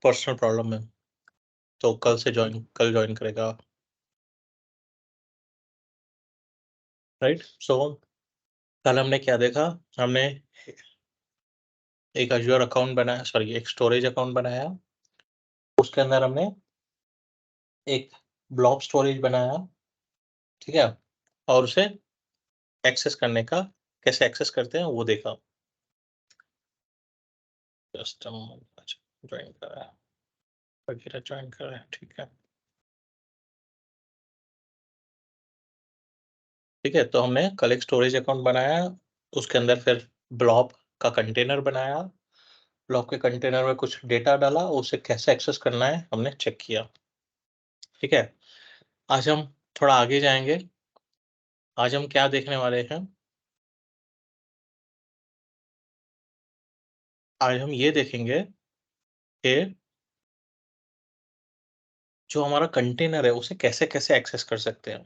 Personal problem है, तो कल ज्वाइन करेगा, राइट? सो कल हमने क्या देखा, हमने एक अज्योर अकाउंट बनाया, सॉरी एक स्टोरेज अकाउंट बनाया, उसके अंदर हमने एक ब्लॉब स्टोरेज बनाया, ठीक है, और उसे एक्सेस करने का, कैसे एक्सेस करते हैं वो देखा। जस्ट ज्वाइन कर रहा है, वगैरह ज्वाइन कर रहा है, ठीक है, ठीक है। तो हमने कल एक स्टोरेज अकाउंट बनाया, उसके अंदर फिर ब्लॉब का कंटेनर बनाया, ब्लॉब के कंटेनर में कुछ डेटा डाला, उसे कैसे एक्सेस करना है हमने चेक किया, ठीक है। आज हम थोड़ा आगे जाएंगे, आज हम क्या देखने वाले हैं, आज हम ये देखेंगे कि जो हमारा कंटेनर है उसे कैसे-कैसे एक्सेस कर सकते हैं,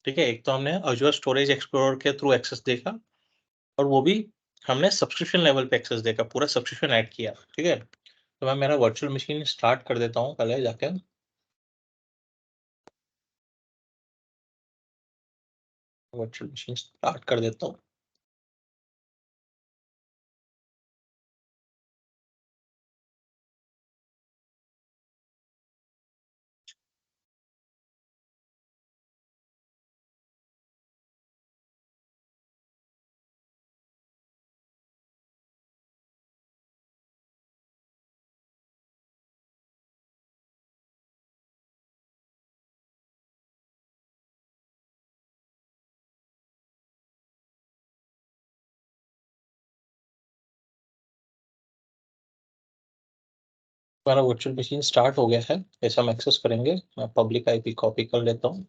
ठीक है। एक तो हमने अज़ूर स्टोरेज एक्सप्लोरर के थ्रू एक्सेस देखा, और वो भी हमने सब्सक्रिप्शन लेवल पे एक्सेस देखा, पूरा सब्सक्रिप्शन ऐड किया, ठीक है। तो मैं मेरा वर्चुअल मशीन स्टार्ट कर देता हूँ पहले जाके। वर्चुअल मशीन स्टार्ट कर देता हूँ। हमारा वर्चुअल मशीन स्टार्ट हो गया है, ऐसा हम एक्सेस करेंगे। मैं पब्लिक आईपी कॉपी कर लेता हूँ।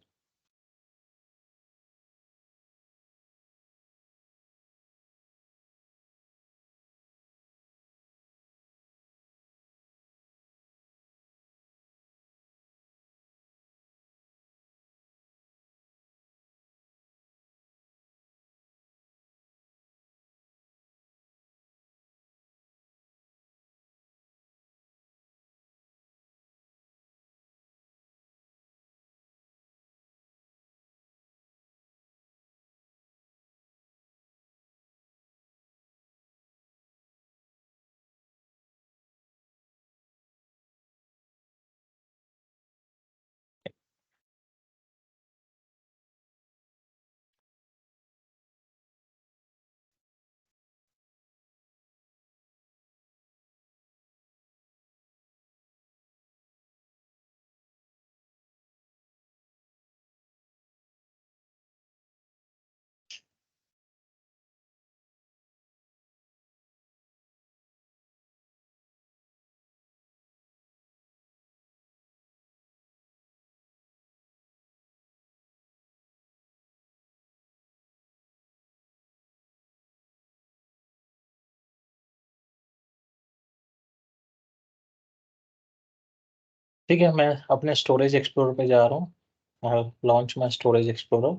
ठीक है, मैं अपने स्टोरेज एक्सप्लोरर पे जा रहा हूँ। Launch my storage explorer.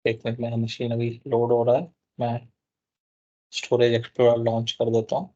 1 minute, मेरा मशीन अभी लोड हो रहा है। मैं स्टोरेज एक्सप्लोरर लॉन्च कर देता हूँ।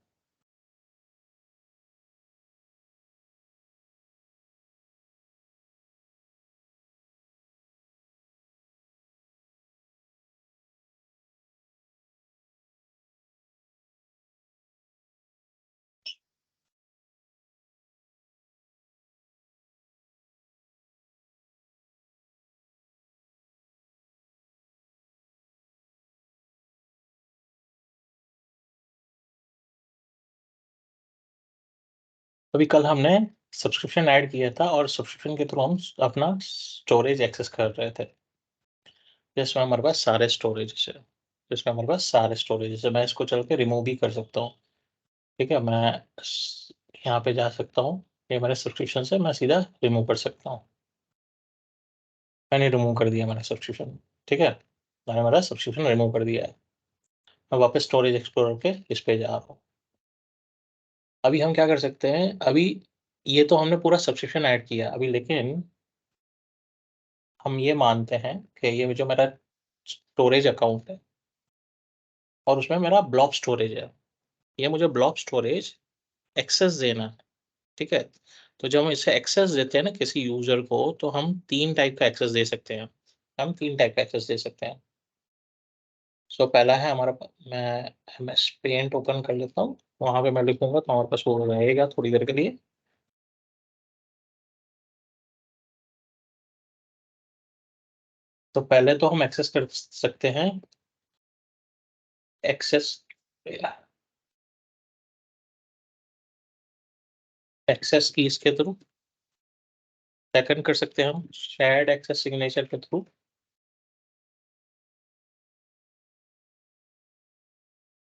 अभी कल हमने सब्सक्रिप्शन ऐड किया था, और सब्सक्रिप्शन के थ्रू हम अपना स्टोरेज एक्सेस कर रहे थे। जिसमें हमारे पास सारे स्टोरेजेस है, मैं इसको चल के रिमूव भी कर सकता हूँ, ठीक है। मैं यहाँ पे जा सकता हूँ, ये मेरे सब्सक्रिप्शन से मैं सीधा रिमूव कर सकता हूँ। मैंने रिमूव कर दिया मेरा सब्सक्रिप्शन, ठीक है। मैंने मेरा सब्सक्रिप्शन रिमूव कर दिया है। मैं वापस स्टोरेज एक्सप्लोरर के इस पे जा रहा हूँ। अभी हम क्या कर सकते हैं, अभी ये तो हमने पूरा सब्सक्रिप्शन ऐड किया अभी, लेकिन हम ये मानते हैं कि ये जो मेरा स्टोरेज अकाउंट है, और उसमें मेरा ब्लॉब स्टोरेज है, ये मुझे ब्लॉब स्टोरेज एक्सेस देना है, ठीक है। तो जब हम इसे एक्सेस देते हैं ना किसी यूजर को, तो हम 3 टाइप का एक्सेस दे सकते हैं। हम 3 टाइप का एक्सेस दे सकते हैं। सो पहला है हमारा, मैं एमएस पेंट ओपन कर लेता हूँ, वहां पे मैं लिखूंगा तो हमारे पास वो रहेगा थोड़ी देर के लिए। तो पहले तो हम एक्सेस कर सकते हैं, एक्सेस एक्सेस कीज के थ्रू। सेकंड कर सकते हैं हम शेयर्ड एक्सेस सिग्नेचर के थ्रू।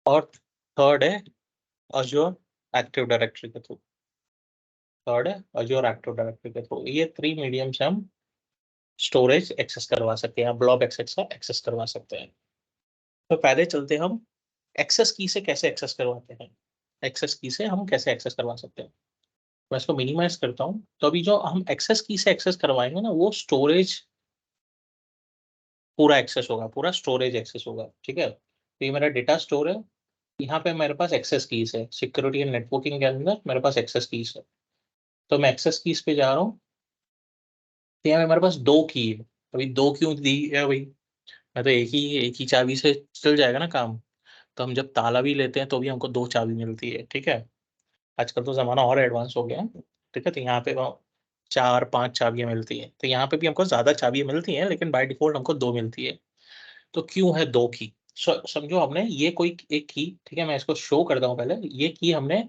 और थर्ड है अज्योर एक्टिव डायरेक्टरी के थ्रू। थर्ड है अज्योर एक्टिव डायरेक्टरी के थ्रू। ये 3 मीडियम से हम स्टोरेज एक्सेस करवा सकते हैं, ब्लॉब एक्सेस का एक्सेस करवा सकते हैं। तो पहले चलते हैं हम एक्सेस की से कैसे एक्सेस करवाते हैं। एक्सेस की से हम कैसे एक्सेस करवा सकते हैं। मैं इसको मिनिमाइज करता हूँ। तो अभी जो हम एक्सेस की से एक्सेस करवाएंगे ना, वो स्टोरेज पूरा एक्सेस होगा, पूरा स्टोरेज एक्सेस होगा। ठीक है, तो ये मेरा डेटा स्टोर है। यहाँ पे मेरे पास एक्सेस कीज है, सिक्योरिटी एंड नेटवर्किंग के अंदर मेरे पास एक्सेस कीज है। तो मैं एक्सेस कीज पे जा रहा हूँ। तो यहाँ पे मेरे पास 2 की है। अभी 2 क्यों दी है भाई? मैं तो एक ही चाबी से चल जाएगा ना काम। तो हम जब ताला भी लेते हैं तो भी हमको 2 चाबी मिलती है। ठीक है, आजकल तो जमाना और एडवांस हो गया है। ठीक है, तो यहाँ पे 4-5 चाबियां मिलती है। तो यहाँ पे भी हमको ज्यादा चाबियां मिलती हैं, लेकिन बाय डिफॉल्ट हमको 2 मिलती है। तो क्यों है 2 की? समझो हमने ये कोई एक की, ठीक है, मैं इसको शो करता हूँ पहले। ये की हमने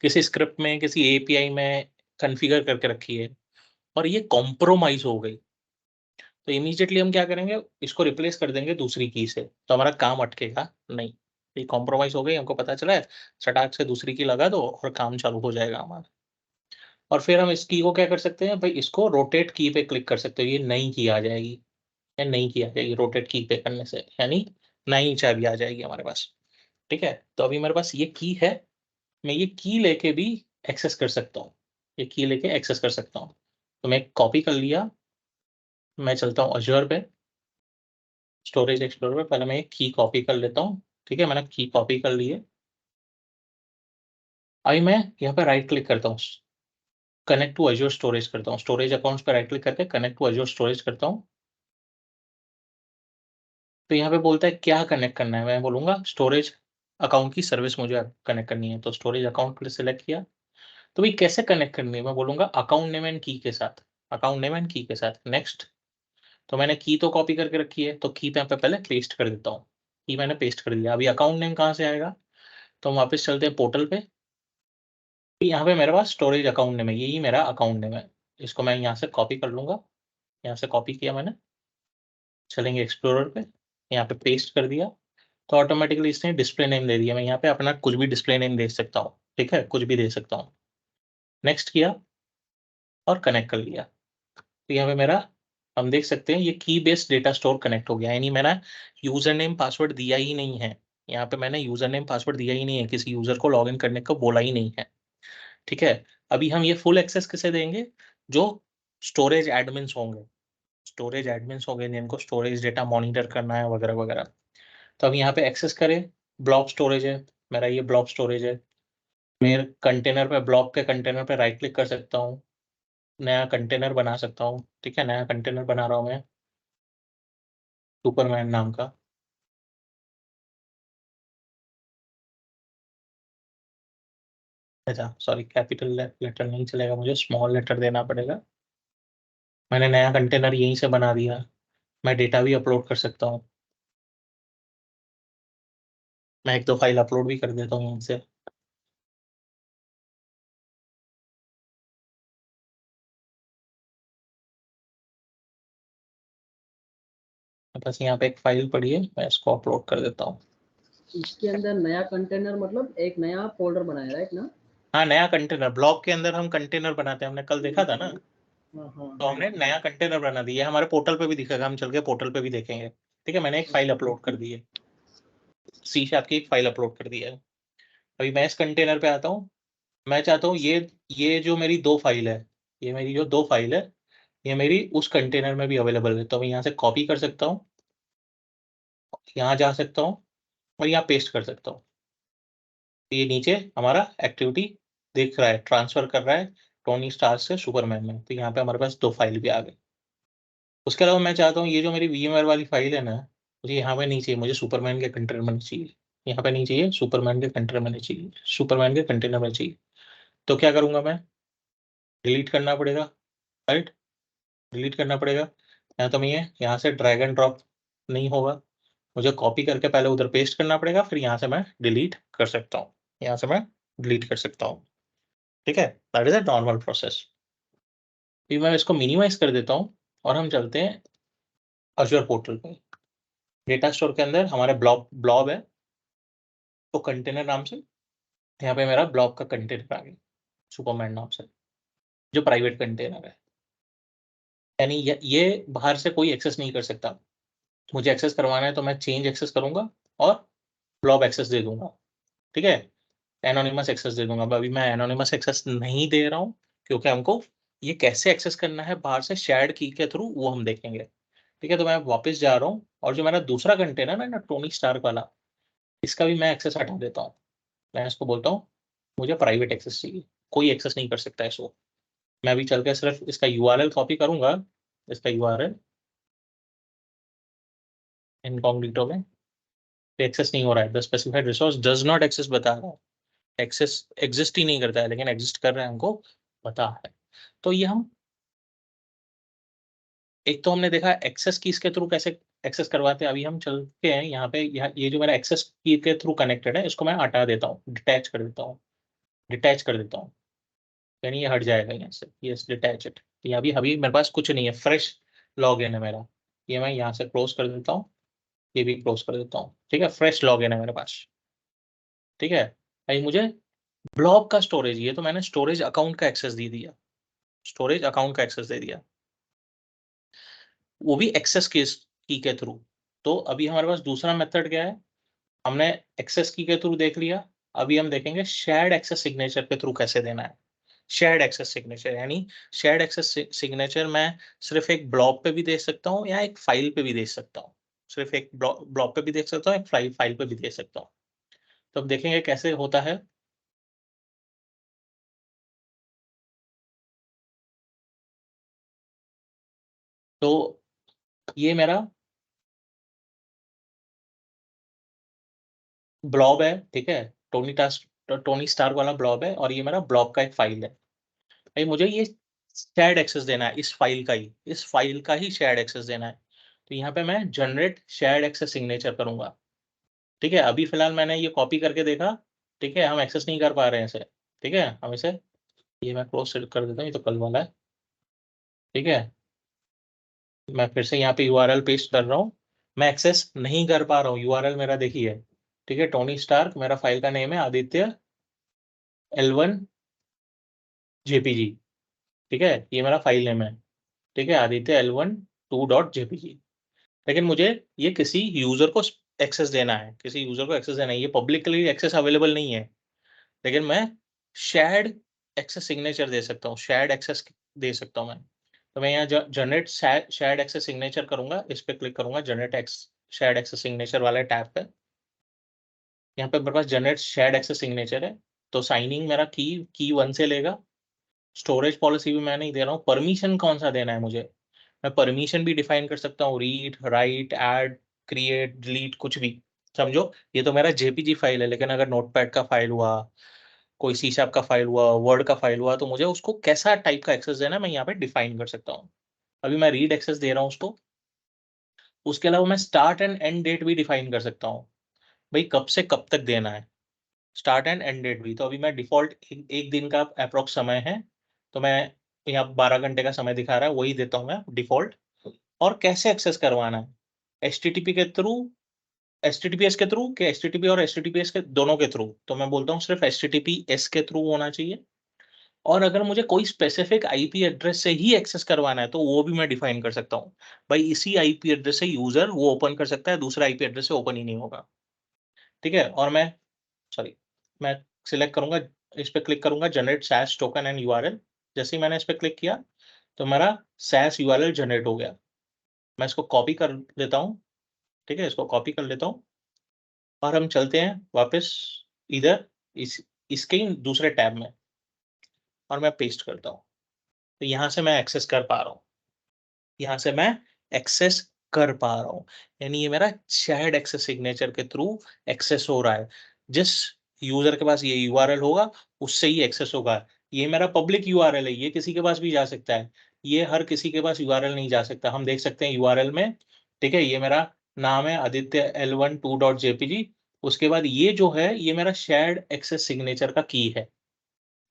किसी स्क्रिप्ट में, किसी एपीआई में कॉन्फ़िगर करके रखी है, और ये कॉम्प्रोमाइज हो गई। तो इमीडिएटली हम क्या करेंगे, इसको रिप्लेस कर देंगे दूसरी की से, तो हमारा काम अटकेगा नहीं। ये कॉम्प्रोमाइज हो गई, हमको पता चला है, सटाक से दूसरी की लगा दो और काम चालू हो जाएगा हमारा। और फिर हम इस की को क्या कर सकते हैं भाई, इसको रोटेट की पे क्लिक कर सकते हो, ये नई की आ जाएगी। या नई की आ जाएगी रोटेट की पे करने से, यानी नई चाबी आ जाएगी हमारे पास। ठीक है, तो अभी मेरे पास ये की है, मैं ये की लेके भी एक्सेस कर सकता हूँ। ये की लेके एक्सेस कर सकता हूँ। तो मैं कॉपी कर लिया, मैं चलता हूँ अज्योर पे, स्टोरेज एक्सप्लोरर पे। पहले मैं एक की कॉपी कर लेता हूँ। ठीक है, मैंने की कॉपी कर ली है। अभी मैं यहाँ पे राइट क्लिक करता हूँ, कनेक्ट टू अज्योर स्टोरेज करता हूँ। स्टोरेज अकाउंट्स पे राइट क्लिक करके कनेक्ट टू अज्योर स्टोरेज करता हूँ। तो यहाँ पे बोलता है क्या कनेक्ट करना है, मैं बोलूंगा स्टोरेज अकाउंट की सर्विस मुझे कनेक्ट करनी है। तो स्टोरेज अकाउंट सिलेक्ट किया। तो भाई कैसे कनेक्ट करनी है, मैं बोलूंगा अकाउंट नेम एंड की के साथ। अकाउंट नेम एंड की के साथ नेक्स्ट। तो मैंने की तो कॉपी करके रखी है, तो की पे यहाँ पे पहले पेस्ट कर देता हूँ। की मैंने पेस्ट कर दिया। अभी अकाउंट नेम कहाँ से आएगा? तो हम वापस चलते हैं पोर्टल पे। यहाँ पे मेरे पास स्टोरेज अकाउंट नेम है, यही मेरा अकाउंट नेम है। इसको मैं यहाँ से कॉपी कर लूंगा। यहाँ से कॉपी किया मैंने। चलेंगे एक्सप्लोरर पे, यहाँ पे पेस्ट कर दिया। तो ऑटोमेटिकली इसने डिस्प्ले नेम दे दिया। मैं यहाँ पे अपना कुछ भी डिस्प्ले नेम दे सकता हूँ। ठीक है, कुछ भी दे सकता हूँ। नेक्स्ट किया और कनेक्ट कर लिया। तो यहाँ पे मेरा, हम देख सकते हैं ये की बेस्ड डेटा स्टोर कनेक्ट हो गया, यानी मैंने यूजर नेम पासवर्ड दिया ही नहीं है। यहाँ पे मैंने यूजर नेम पासवर्ड दिया ही नहीं है, किसी यूजर को लॉगिन करने को बोला ही नहीं है। ठीक है, अभी हम ये फुल एक्सेस किसे देंगे? जो स्टोरेज एडमिन्स होंगे, स्टोरेज एडमिन्स होंगे जिनको स्टोरेज डेटा मॉनिटर करना है वगैरह वगैरह। तो अब यहाँ पे एक्सेस करें। ब्लॉक स्टोरेज है मेरा, ये ब्लॉक स्टोरेज है। मेरे कंटेनर पे, ब्लॉक के कंटेनर पे राइट क्लिक कर सकता हूँ, नया कंटेनर बना सकता हूँ। ठीक है, नया कंटेनर बना रहा हूँ मैं, सुपरमैन नाम का। अच्छा सॉरी, कैपिटल लेटर नहीं चलेगा, मुझे स्मॉल लेटर देना पड़ेगा। मैंने नया कंटेनर यहीं से बना दिया। मैं डेटा भी अपलोड कर सकता हूँ। मैं 1-2 फाइल अपलोड भी कर देता हूँ यहीं से। बस यहाँ पे एक फाइल पड़ी है, मैं इसको अपलोड कर देता हूँ। इसके अंदर नया कंटेनर मतलब एक नया फोल्डर बनाया, राइट ना? हाँ, नया कंटेनर, ब्लॉक के अंदर हम कंटेनर बनाते हैं, हमने कल देखा था ना। हाँ हाँ। तो हमने नया कंटेनर बना दिया, हमारे पोर्टल पे भी दिखेगा, हम चल के पोर्टल पे भी देखेंगे। ठीक है, मैंने एक फाइल अपलोड कर दी है, सी शार्प की एक फाइल अपलोड कर दी है। अभी मैं इस कंटेनर पे आता हूँ। मैं चाहता हूँ ये जो मेरी 2 फाइल है, ये मेरी जो 2 फाइल है, ये मेरी उस कंटेनर में भी अवेलेबल है। तो मैं यहाँ से कॉपी कर सकता हूँ, यहाँ जा सकता हूँ और यहाँ पेस्ट कर सकता हूँ। तो ये नीचे हमारा एक्टिविटी दिख रहा है, ट्रांसफर कर रहा है टोनी स्टार्क से सुपरमैन में, तो यहाँ पे हमारे पास 2 फाइल भी आ गई। उसके अलावा मैं चाहता हूँ ये जो मेरी VMware वाली फाइल है ना, मुझे यहाँ पे नहीं चाहिए, मुझे सुपरमैन के कंटेनर में चाहिए। यहाँ पे नहीं चाहिए, सुपरमैन के कंटेनर में चाहिए, सुपरमैन के कंटेनर में चाहिए। तो क्या करूँगा मैं? डिलीट करना पड़ेगा, राइट? डिलीट करना पड़ेगा। या तो मैं यहाँ से ड्रैग एंड ड्रॉप नहीं होगा, मुझे कॉपी करके पहले उधर पेस्ट करना पड़ेगा, फिर यहाँ से मैं डिलीट कर सकता हूँ, यहाँ से मैं डिलीट कर सकता हूँ। ठीक है, that is a normal process. फिर मैं इसको मिनिमाइज कर देता हूँ और हम चलते हैं अज़ूर पोर्टल पे। डेटा स्टोर के अंदर हमारे ब्लॉब है, तो कंटेनर नाम से यहाँ पे मेरा ब्लॉब का कंटेनर आ गया, सुपरमैन नाम से, जो प्राइवेट कंटेनर है। यानी ये बाहर से कोई एक्सेस नहीं कर सकता। मुझे एक्सेस करवाना है तो मैं चेंज एक्सेस करूँगा और ब्लॉब एक्सेस दे दूँगा, ठीक है? एनोनिमस एक्सेस दे दूँगा। अभी मैं एनोनिमस एक्सेस नहीं दे रहा हूँ, क्योंकि हमको ये कैसे एक्सेस करना है बाहर से शेयर्ड की के थ्रू, वो हम देखेंगे। ठीक है, तो मैं वापस जा रहा हूँ और जो मेरा दूसरा कंटेनर है ना, टोनी स्टार्क वाला, इसका भी मैं एक्सेस हटा देता हूँ। मैं इसको बोलता हूँ, मुझे प्राइवेट एक्सेस चाहिए, कोई एक्सेस नहीं कर सकता है इसको। मैं अभी चल के सिर्फ इसका यूआरएल कॉपी करूँगा, इसका यूआरएल इनकॉग्निटो में, एक्सेस नहीं हो रहा है। The specified resource does not access बता रहा है, एक्सेस एग्जिस्ट ही नहीं करता है, लेकिन एग्जिस्ट कर रहा है हमको पता है। तो ये हम एक तो हमने देखा एक्सेस कीज के थ्रू कैसे एक्सेस करवाते हैं। अभी हम चलते हैं यहाँ पे, ये जो मेरा एक्सेस की के थ्रू कनेक्टेड है, इसको मैं हटा देता हूँ, डिटैच कर देता हूँ, डिटैच कर देता हूँ, यानी ये हट जाएगा यहाँ से। Yes, detach it. ये अभी अभी मेरे पास कुछ नहीं है, फ्रेश लॉगिन है मेरा। ये मैं यहाँ से क्लोज कर देता हूँ, ये भी क्लोज कर देता हूँ। ठीक है, फ्रेश लॉगिन है मेरे पास। ठीक है, अभी मुझे ब्लॉब का स्टोरेज, ये तो मैंने स्टोरेज अकाउंट का एक्सेस दे दिया, स्टोरेज अकाउंट का एक्सेस दे दिया, वो भी एक्सेस की के थ्रू। तो अभी हमारे पास दूसरा मेथड क्या है? हमने एक्सेस की के थ्रू देख लिया, अभी हम देखेंगे शेयर्ड एक्सेस सिग्नेचर के थ्रू कैसे देना है। शेयर्ड एक्सेस सिग्नेचर, यानी शेयर्ड एक्सेस सिग्नेचर मैं सिर्फ एक ब्लॉब पे भी दे सकता हूँ या एक फाइल पे भी दे सकता हूँ। सिर्फ एक ब्लॉब पे भी देख सकता हूँ, एक फाइल पे भी दे सकता हूँ। तो अब देखेंगे कैसे होता है। तो ये मेरा ब्लॉब है, ठीक है, टोनी स्टार वाला ब्लॉब है, और ये मेरा ब्लॉब का एक फाइल है। भाई मुझे ये शेयर्ड एक्सेस देना है, इस फाइल का ही, इस फाइल का ही शेयर्ड एक्सेस देना है। तो यहाँ पे मैं जनरेट शेयर्ड एक्सेस सिग्नेचर करूंगा। ठीक है, अभी फिलहाल मैंने ये कॉपी करके देखा, ठीक है, हम एक्सेस नहीं कर पा रहे हैं इसे। ठीक है, हम इसे, ये मैं क्लोज कर देता हूँ, ये तो कल वाला है। ठीक है, मैं फिर से यहाँ पे यूआरएल पेस्ट कर रहा हूँ, मैं एक्सेस नहीं कर पा रहा हूँ। यूआरएल मेरा देखिए, ठीक है, टोनी स्टार्क मेरा फाइल का नेम है, आदित्य L1 JPG। ठीक है, ये मेरा फाइल नेम है। ठीक है, आदित्य L1 2.jpg। लेकिन मुझे ये किसी यूजर को एक्सेस देना है, किसी यूजर को एक्सेस देना है, ये पब्लिकली एक्सेस अवेलेबल नहीं है। लेकिन मैं शेयर्ड एक्सेस सिग्नेचर दे सकता हूँ, शेयर्ड एक्सेस दे सकता हूँ मैं। तो मैं यहाँ जनरेट शेयर्ड एक्सेस सिग्नेचर करूंगा, इस पे क्लिक करूंगा, generate x shared access signature वाले टैब पे। यहाँ पे मेरे पास जनरेट शेयर्ड एक्सेस सिग्नेचर है। तो साइनिंग मेरा की 1 से लेगा। स्टोरेज पॉलिसी भी मैं नहीं दे रहा हूँ, परमिशन कौन सा देना है मुझे, मैं परमिशन भी डिफाइन कर सकता हूँ, read, right, add, create, delete, कुछ भी। समझो, ये तो मेरा जेपीजी फाइल है, लेकिन अगर नोटपैड का फाइल हुआ, कोई सी शार्प का फाइल हुआ, वर्ड का फाइल हुआ, तो मुझे उसको कैसा टाइप का एक्सेस देना है, मैं यहाँ पे डिफाइन कर सकता हूँ। अभी मैं रीड एक्सेस दे रहा हूँ उसको। उसके अलावा मैं स्टार्ट एंड एंड डेट भी डिफाइन कर सकता हूँ, भाई कब से कब तक देना है, स्टार्ट एंड एंड डेट भी। तो अभी मैं डिफॉल्ट एक दिन का अप्रोक्स समय है, तो मैं यहाँ 12 घंटे का समय दिखा रहा है, वही देता हूँ मैं डिफॉल्ट। और कैसे एक्सेस करवाना है, एचटीटीपी के थ्रू, एचटीटीपीएस के थ्रू, के एचटीटीपी और एचटीटीपीएस के दोनों के थ्रू, तो मैं बोलता हूँ सिर्फ एचटीटीपीएस के थ्रू होना चाहिए। और अगर मुझे कोई स्पेसिफिक आईपी एड्रेस से ही एक्सेस करवाना है, तो वो भी मैं डिफाइन कर सकता हूँ, भाई इसी आईपी एड्रेस से यूजर वो ओपन कर सकता है, दूसरा आईपी एड्रेस से ओपन ही नहीं होगा। ठीक है, और मैं, सॉरी, मैं सिलेक्ट करूंगा, इस पे क्लिक करूंगा, जनरेट सैश टोकन एंड यूआरएल। जैसे ही मैंने इस पे क्लिक किया, तो मेरा सैश यूआरएल जनरेट हो गया। मैं इसको कॉपी कर लेता हूँ, ठीक है, इसको कॉपी कर लेता हूँ, और हम चलते हैं वापस इधर, इसके ही दूसरे टैब में। और मैं पेस्ट करता हूँ, तो यहाँ से मैं एक्सेस कर पा रहा हूँ, यहाँ से मैं एक्सेस कर पा रहा हूँ, यानी ये मेरा शेयर्ड एक्सेस सिग्नेचर के थ्रू एक्सेस हो रहा है। जिस यूजर के पास ये यूआरएल होगा उससे ही एक्सेस होगा। ये मेरा पब्लिक यूआरएल है, ये किसी के पास भी जा सकता है, ये हर किसी के पास यूआरएल नहीं जा सकता। हम देख सकते हैं यूआरएल में, ठीक है, ये मेरा नाम है आदित्य L12.jpg। उसके बाद ये जो है ये मेरा शेयर्ड एक्सेस सिग्नेचर का की है,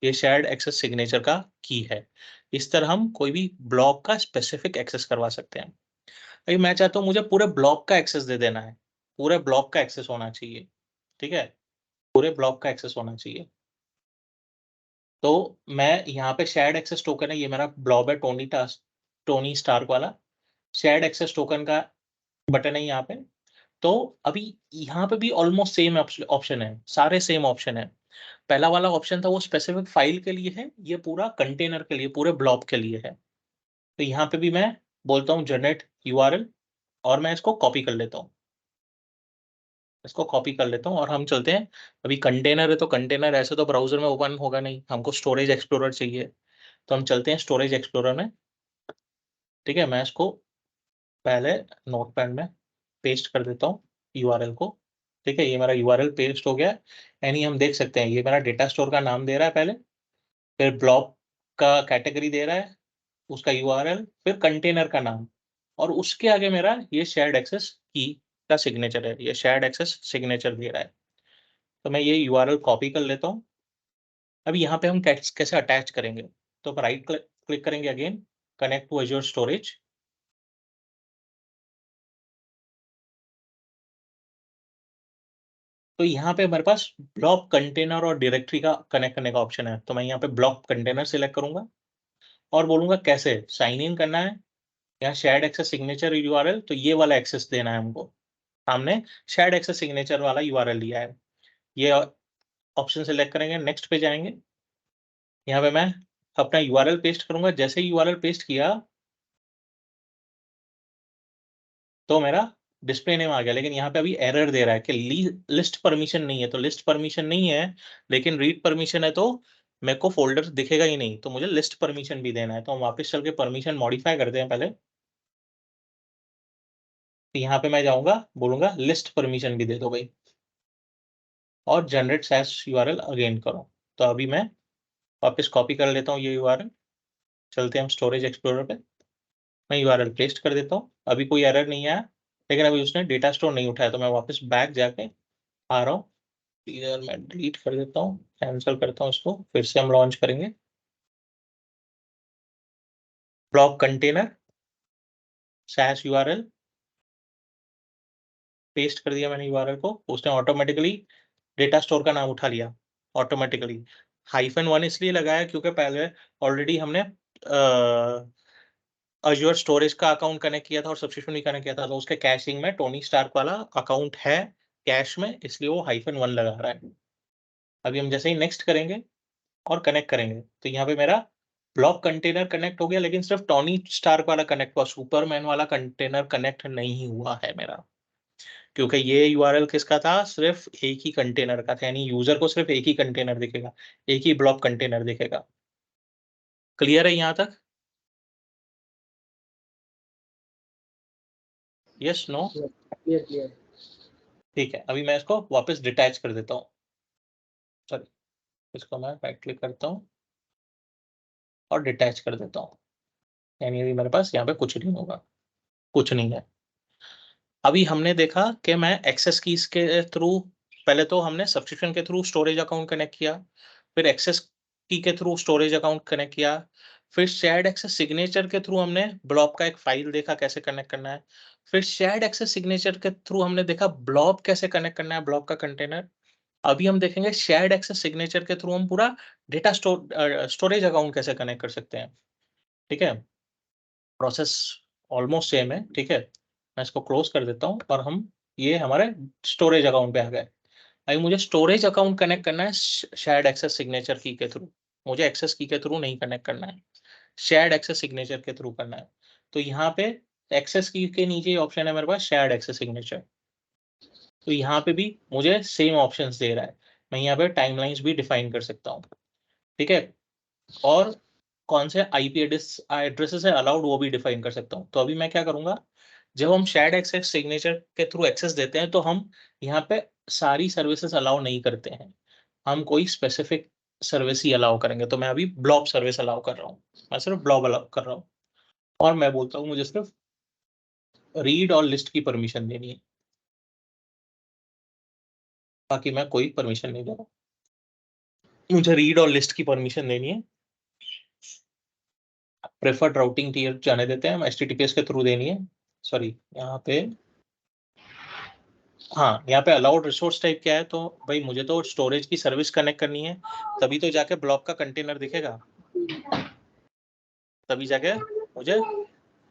ये शेयर्ड एक्सेस सिग्नेचर का की है। इस तरह हम कोई भी ब्लॉक का स्पेसिफिक एक्सेस करवा सकते हैं। अभी मैं चाहता हूँ मुझे पूरे ब्लॉक का एक्सेस दे देना है, पूरे ब्लॉक का एक्सेस होना चाहिए, ठीक है, पूरे ब्लॉक का एक्सेस होना चाहिए। तो मैं यहाँ पे शेयर्ड एक्सेस टोकन है, ये मेरा ब्लॉब है टोनी स्टार्क वाला, शेयर्ड एक्सेस टोकन का बटन है यहाँ पे। तो अभी यहाँ पे भी ऑलमोस्ट सेम ऑप्शन है, सारे सेम ऑप्शन है। पहला वाला ऑप्शन था वो स्पेसिफिक फाइल के लिए है, ये पूरा कंटेनर के लिए, पूरे ब्लॉब के लिए है। तो यहाँ पे भी मैं बोलता हूँ जनरेट यूआरएल और मैं इसको कॉपी कर लेता हूँ, इसको कॉपी कर लेता हूँ और हम चलते हैं। अभी कंटेनर है तो कंटेनर ऐसे तो ब्राउजर में ओपन होगा नहीं, हमको स्टोरेज एक्सप्लोरर चाहिए, तो हम चलते हैं स्टोरेज एक्सप्लोरर में। ठीक है, मैं इसको पहले नोटपैड में पेस्ट कर देता हूँ यूआरएल को। ठीक है, ये मेरा यूआरएल पेस्ट हो गया, यानी हम देख सकते हैं ये मेरा डेटा स्टोर का नाम दे रहा है पहले, फिर ब्लॉक का कैटेगरी दे रहा है, उसका यूआरएल, फिर कंटेनर का नाम, और उसके आगे मेरा ये शेयर्ड एक्सेस की का सिग्नेचर है, ये शेयर्ड एक्सेस सिग्नेचर दे रहा है। तो मैं ये यूआरएल कॉपी कर लेता हूँ। अब यहाँ पे हम कैसे अटैच करेंगे, तो राइट क्लिक करेंगे again, connect to Azure storage. तो यहाँ पे हमारे पास ब्लॉक कंटेनर और डायरेक्टरी का कनेक्ट करने का ऑप्शन है, तो मैं यहाँ पे ब्लॉक कंटेनर सिलेक्ट करूंगा और बोलूंगा कैसे साइन इन करना है। यहाँ शेयर्ड एक्सेस सिग्नेचर यूआरएल, तो ये वाला एक्सेस देना है हमको, हमने शेयर्ड एक्सेस सिग्नेचर वाला यूआरएल लिया है, ये ऑप्शन सिलेक्ट करेंगे, नेक्स्ट पे जाएंगे। यहाँ पे मैं अपना यूआरएल पेस्ट करूंगा, जैसे ही यूआरएल पेस्ट किया तो मेरा डिस्प्ले नेम आ गया, लेकिन यहाँ पे अभी एरर दे रहा है कि लिस्ट परमिशन नहीं है। तो लिस्ट परमिशन नहीं है लेकिन रीड परमिशन है, तो मेरे को फोल्डर दिखेगा ही नहीं, तो मुझे लिस्ट परमिशन भी देना है। तो हम वापस चल के परमिशन मॉडिफाई करते हैं पहले। तो यहाँ पे मैं जाऊंगा, बोलूंगा लिस्ट परमिशन भी दे दो भाई, और जनरेट सैश यूआरएल अगेन करो। तो अभी मैं वापस कॉपी कर लेता हूँ ये यूआरएल, चलते हैं हम स्टोरेज एक्सप्लोरर पे, मैं यूआरएल पेस्ट कर देता हूँ। अभी कोई एरर नहीं आया, लेकिन अभी उसने डेटा स्टोर नहीं उठाया, तो मैं वापस बैक जाके आ रहा हूँ। इधर मैं डिलीट कर देता हूँ, कैंसिल करता हूँ इसको, फिर से हम लॉन्च करेंगे। ब्लॉक कंटेनर सैश यूआरएल पेस्ट कर दिया मैंने यूआरएल को, उसने ऑटोमेटिकली डेटा स्टोर का नाम उठा लिया ऑटोमेटिकली। -1 इसलिए लगाया क्योंकि पहले ऑलरेडी हमने अज्योर स्टोरेज का अकाउंट कनेक्ट किया था और सब्सक्रिप्शन भी कनेक्ट किया था, तो उसके कैशिंग में टोनी स्टार्क वाला अकाउंट है कैश में, इसलिए वो -1 लगा रहा है। अभी हम जैसे ही नेक्स्ट करेंगे और कनेक्ट करेंगे, तो यहाँ पे मेरा ब्लॉक कंटेनर कनेक्ट हो गया, लेकिन सिर्फ टोनी स्टार्क वाला कनेक्ट हुआ, सुपरमैन वाला कंटेनर कनेक्ट नहीं हुआ है मेरा, क्योंकि ये यूआरएल किसका था, सिर्फ एक ही कंटेनर का था, यानी यूजर को सिर्फ एक ही कंटेनर दिखेगा, एक ही ब्लॉक कंटेनर दिखेगा। क्लियर है यहाँ तक? Yes, no? Clear clear. ठीक है, अभी मैं इसको वापस डिटैच कर देता हूँ, सॉरी, इसको मैं राइट क्लिक करता हूँ और डिटैच कर देता हूँ, यानी अभी मेरे पास यहाँ पे कुछ नहीं होगा, कुछ नहीं है। अभी हमने देखा कि मैं एक्सेस कीज के थ्रू, पहले तो हमने सब्सक्रिप्शन के थ्रू स्टोरेज अकाउंट कनेक्ट किया, फिर एक्सेस की के थ्रू स्टोरेज अकाउंट कनेक्ट किया, फिर शेयर्ड एक्सेस सिग्नेचर के थ्रू हमने ब्लॉब का एक फाइल देखा कैसे कनेक्ट करना है, फिर शेयर्ड एक्सेस सिग्नेचर के थ्रू हमने देखा ब्लॉब कैसे कनेक्ट करना है, ब्लॉब का कंटेनर। अभी हम देखेंगे शेयर्ड एक्सेस सिग्नेचर के थ्रू हम पूरा डेटा स्टोरेज अकाउंट कैसे कनेक्ट कर सकते हैं। ठीक है, प्रोसेस ऑलमोस्ट सेम है। ठीक है, मैं इसको क्लोज कर देता हूँ और हम ये हमारे स्टोरेज अकाउंट पे आ गए। अभी मुझे स्टोरेज अकाउंट कनेक्ट करना है शेयर्ड एक्सेस सिग्नेचर की के थ्रू, मुझे एक्सेस की के थ्रू नहीं कनेक्ट करना है, शेयर्ड एक्सेस सिग्नेचर के थ्रू करना है। तो यहाँ पे एक्सेस की के नीचे ऑप्शन है मेरे पास शेयर्ड एक्सेस सिग्नेचर, तो यहाँ पे भी मुझे सेम ऑप्शंस दे रहा है, मैं यहाँ पे टाइमलाइंस भी डिफाइन कर सकता हूँ। ठीक है, और कौन से आईपी एड्रेसेस है अलाउड वो भी डिफाइन कर सकता हूँ। तो अभी मैं क्या करूंगा, जब हम शेयर्ड एक्सेस सिग्नेचर के थ्रू एक्सेस देते हैं तो हम यहाँ पे सारी सर्विसेज अलाउ नहीं करते हैं, हम कोई स्पेसिफिक सर्विस ही अलाउ करेंगे। तो मैं अभी ब्लॉब सर्विस अलाउ कर रहा हूँ, मैं सिर्फ ब्लॉब अलाउ कर रहा हूँ, और मैं बोलता हूँ मुझे सिर्फ रीड और लिस्ट की परमिशन देनी है, बाकी मैं कोई परमिशन नहीं दे रहा। मुझे रीड और लिस्ट की परमिशन देनी है, प्रेफर्ड राउटिंग टियर जाने देते हैं हम, एचटीटीपीएस के थ्रू देनी है। सॉरी, यहाँ पे हाँ, यहाँ पे अलाउड रिसोर्स टाइप क्या है, तो भाई मुझे तो स्टोरेज की सर्विस कनेक्ट करनी है, तभी तो जाके ब्लॉक का कंटेनर दिखेगा, तभी जाके मुझे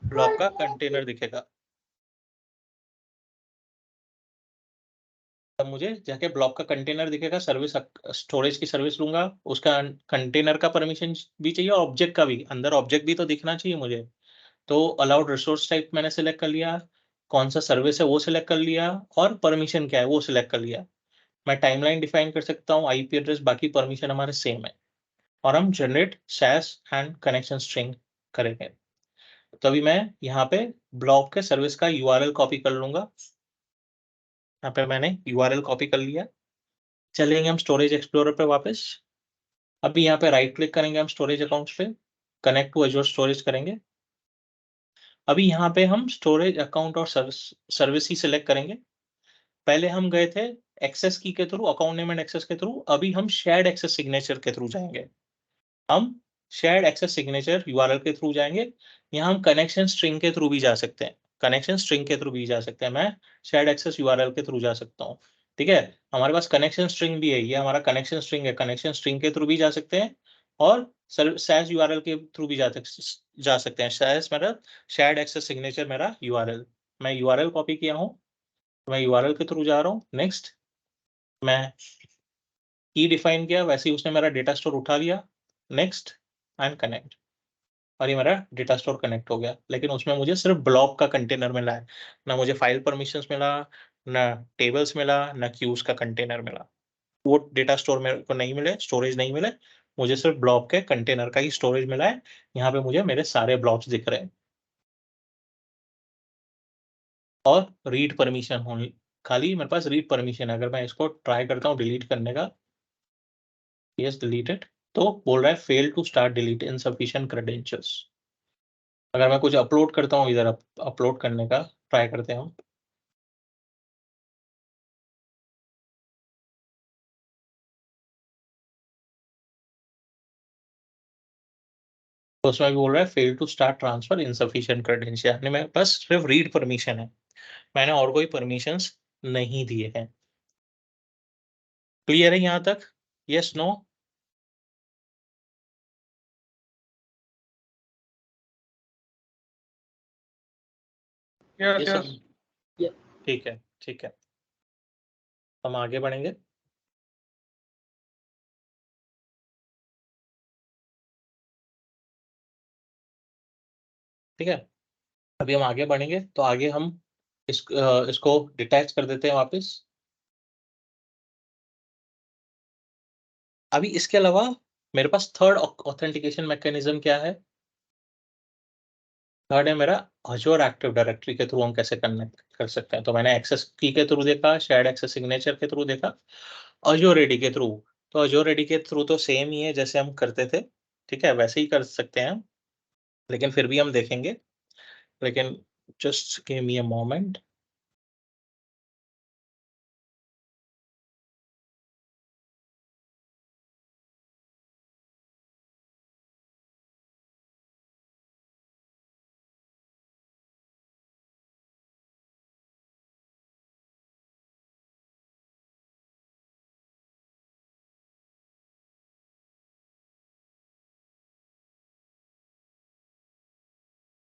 ब्लॉक का कंटेनर दिखेगा। तब मुझे जाके ब्लॉक का कंटेनर दिखेगा, सर्विस स्टोरेज की सर्विस लूंगा, उसका कंटेनर का परमिशन भी चाहिए, ऑब्जेक्ट का भी, अंदर ऑब्जेक्ट भी तो दिखना चाहिए मुझे। तो अलाउड रिसोर्स टाइप मैंने सिलेक्ट कर लिया, कौन सा सर्विस है वो सिलेक्ट कर लिया, और परमिशन क्या है वो सिलेक्ट कर लिया। मैं टाइमलाइन डिफाइन कर सकता हूँ, आईपी एड्रेस, बाकी परमिशन हमारे सेम है, और हम generate SAS and connection string करेंगे। तो अभी मैं यहाँ पे ब्लॉक के सर्विस का यूआरएल कॉपी कर लूंगा, यहाँ पे मैंने यूआरएल कॉपी कर लिया। चलेंगे हम स्टोरेज एक्सप्लोरर पे वापस, अभी यहाँ पे राइट क्लिक करेंगे हम स्टोरेज अकाउंट्स पे, कनेक्ट टू एज्योर स्टोरेज करेंगे। अभी यहाँ पे हम स्टोरेज अकाउंट और सर्विस ही सिलेक्ट करेंगे। पहले हम गए थे एक्सेस की के through, account name and access के थ्रू, अभी हम शेयर्ड एक्सेस सिग्नेचर के थ्रू जाएंगे। हम शेयर्ड एक्सेस सिग्नेचर यूआरएल के थ्रू जाएंगे, यहाँ हम कनेक्शन स्ट्रिंग के थ्रू भी जा सकते हैं, कनेक्शन स्ट्रिंग के थ्रू भी जा सकते हैं, मैं शेयर्ड एक्सेस यूआरएल के थ्रू जा सकता हूँ। ठीक है, हमारे पास कनेक्शन स्ट्रिंग भी है, ये हमारा कनेक्शन स्ट्रिंग है, कनेक्शन स्ट्रिंग के थ्रू भी जा सकते हैं, और सैस यूआरएल के थ्रू भी जा सकते हैं। सैस मेरा शेयर्ड एक्सेस सिग्नेचर, मेरा यूआरएल, मैं यूआरएल कॉपी किया हूँ, मैं यूआरएल के थ्रू जा रहा हूँ। नेक्स्ट, मैं की डिफाइन किया, वैसे ही उसने मेरा डेटा स्टोर उठा लिया। नेक्स्ट एंड कनेक्ट, और ये मेरा डेटा स्टोर कनेक्ट हो गया, लेकिन उसमें मुझे सिर्फ ब्लॉक का कंटेनर मिला है, ना मुझे फाइल परमिशंस मिला, ना टेबल्स मिला, ना क्यूज का कंटेनर मिला। वो डेटा स्टोर मेरे को नहीं मिले, स्टोरेज नहीं मिले, मुझे सिर्फ ब्लॉक के कंटेनर का ही स्टोरेज मिला है। यहाँ पे मुझे मेरे सारे ब्लॉक्स दिख रहे हैं, और रीड परमिशन होनी, खाली मेरे पास रीड परमिशन है। अगर मैं इसको ट्राई करता हूँ डिलीट करने का, यस डिलीटेड, तो बोल रहा है fail to start delete, insufficient credentials. अगर मैं कुछ अपलोड करता हूँ, इधर अपलोड करने का ट्राई करते हैं हम, तो उसमें भी बोल रहा है fail to start transfer, insufficient credential, यानी मेरे पास सिर्फ रीड परमिशन है, मैंने और कोई परमिशंस नहीं दिए हैं। क्लियर है यहाँ तक? Yes, no? यस ये सब यस। ठीक है, ठीक है, हम आगे बढ़ेंगे। ठीक है, अभी हम आगे बढ़ेंगे, तो आगे हम इसको डिटैच कर देते हैं वापस। अभी इसके अलावा मेरे पास थर्ड ऑथेंटिकेशन मैकेनिज्म क्या है? थर्ड है मेरा अजोर एक्टिव डायरेक्टरी के थ्रू हम कैसे कनेक्ट कर सकते हैं। तो मैंने एक्सेस की के थ्रू देखा, शेयर्ड एक्सेस सिग्नेचर के थ्रू देखा, अजोर एडी के थ्रू। तो अजोर एडी के थ्रू तो सेम ही है जैसे हम करते थे, ठीक है, वैसे ही कर सकते हैं हम, लेकिन फिर भी हम देखेंगे। लेकिन just give me a moment.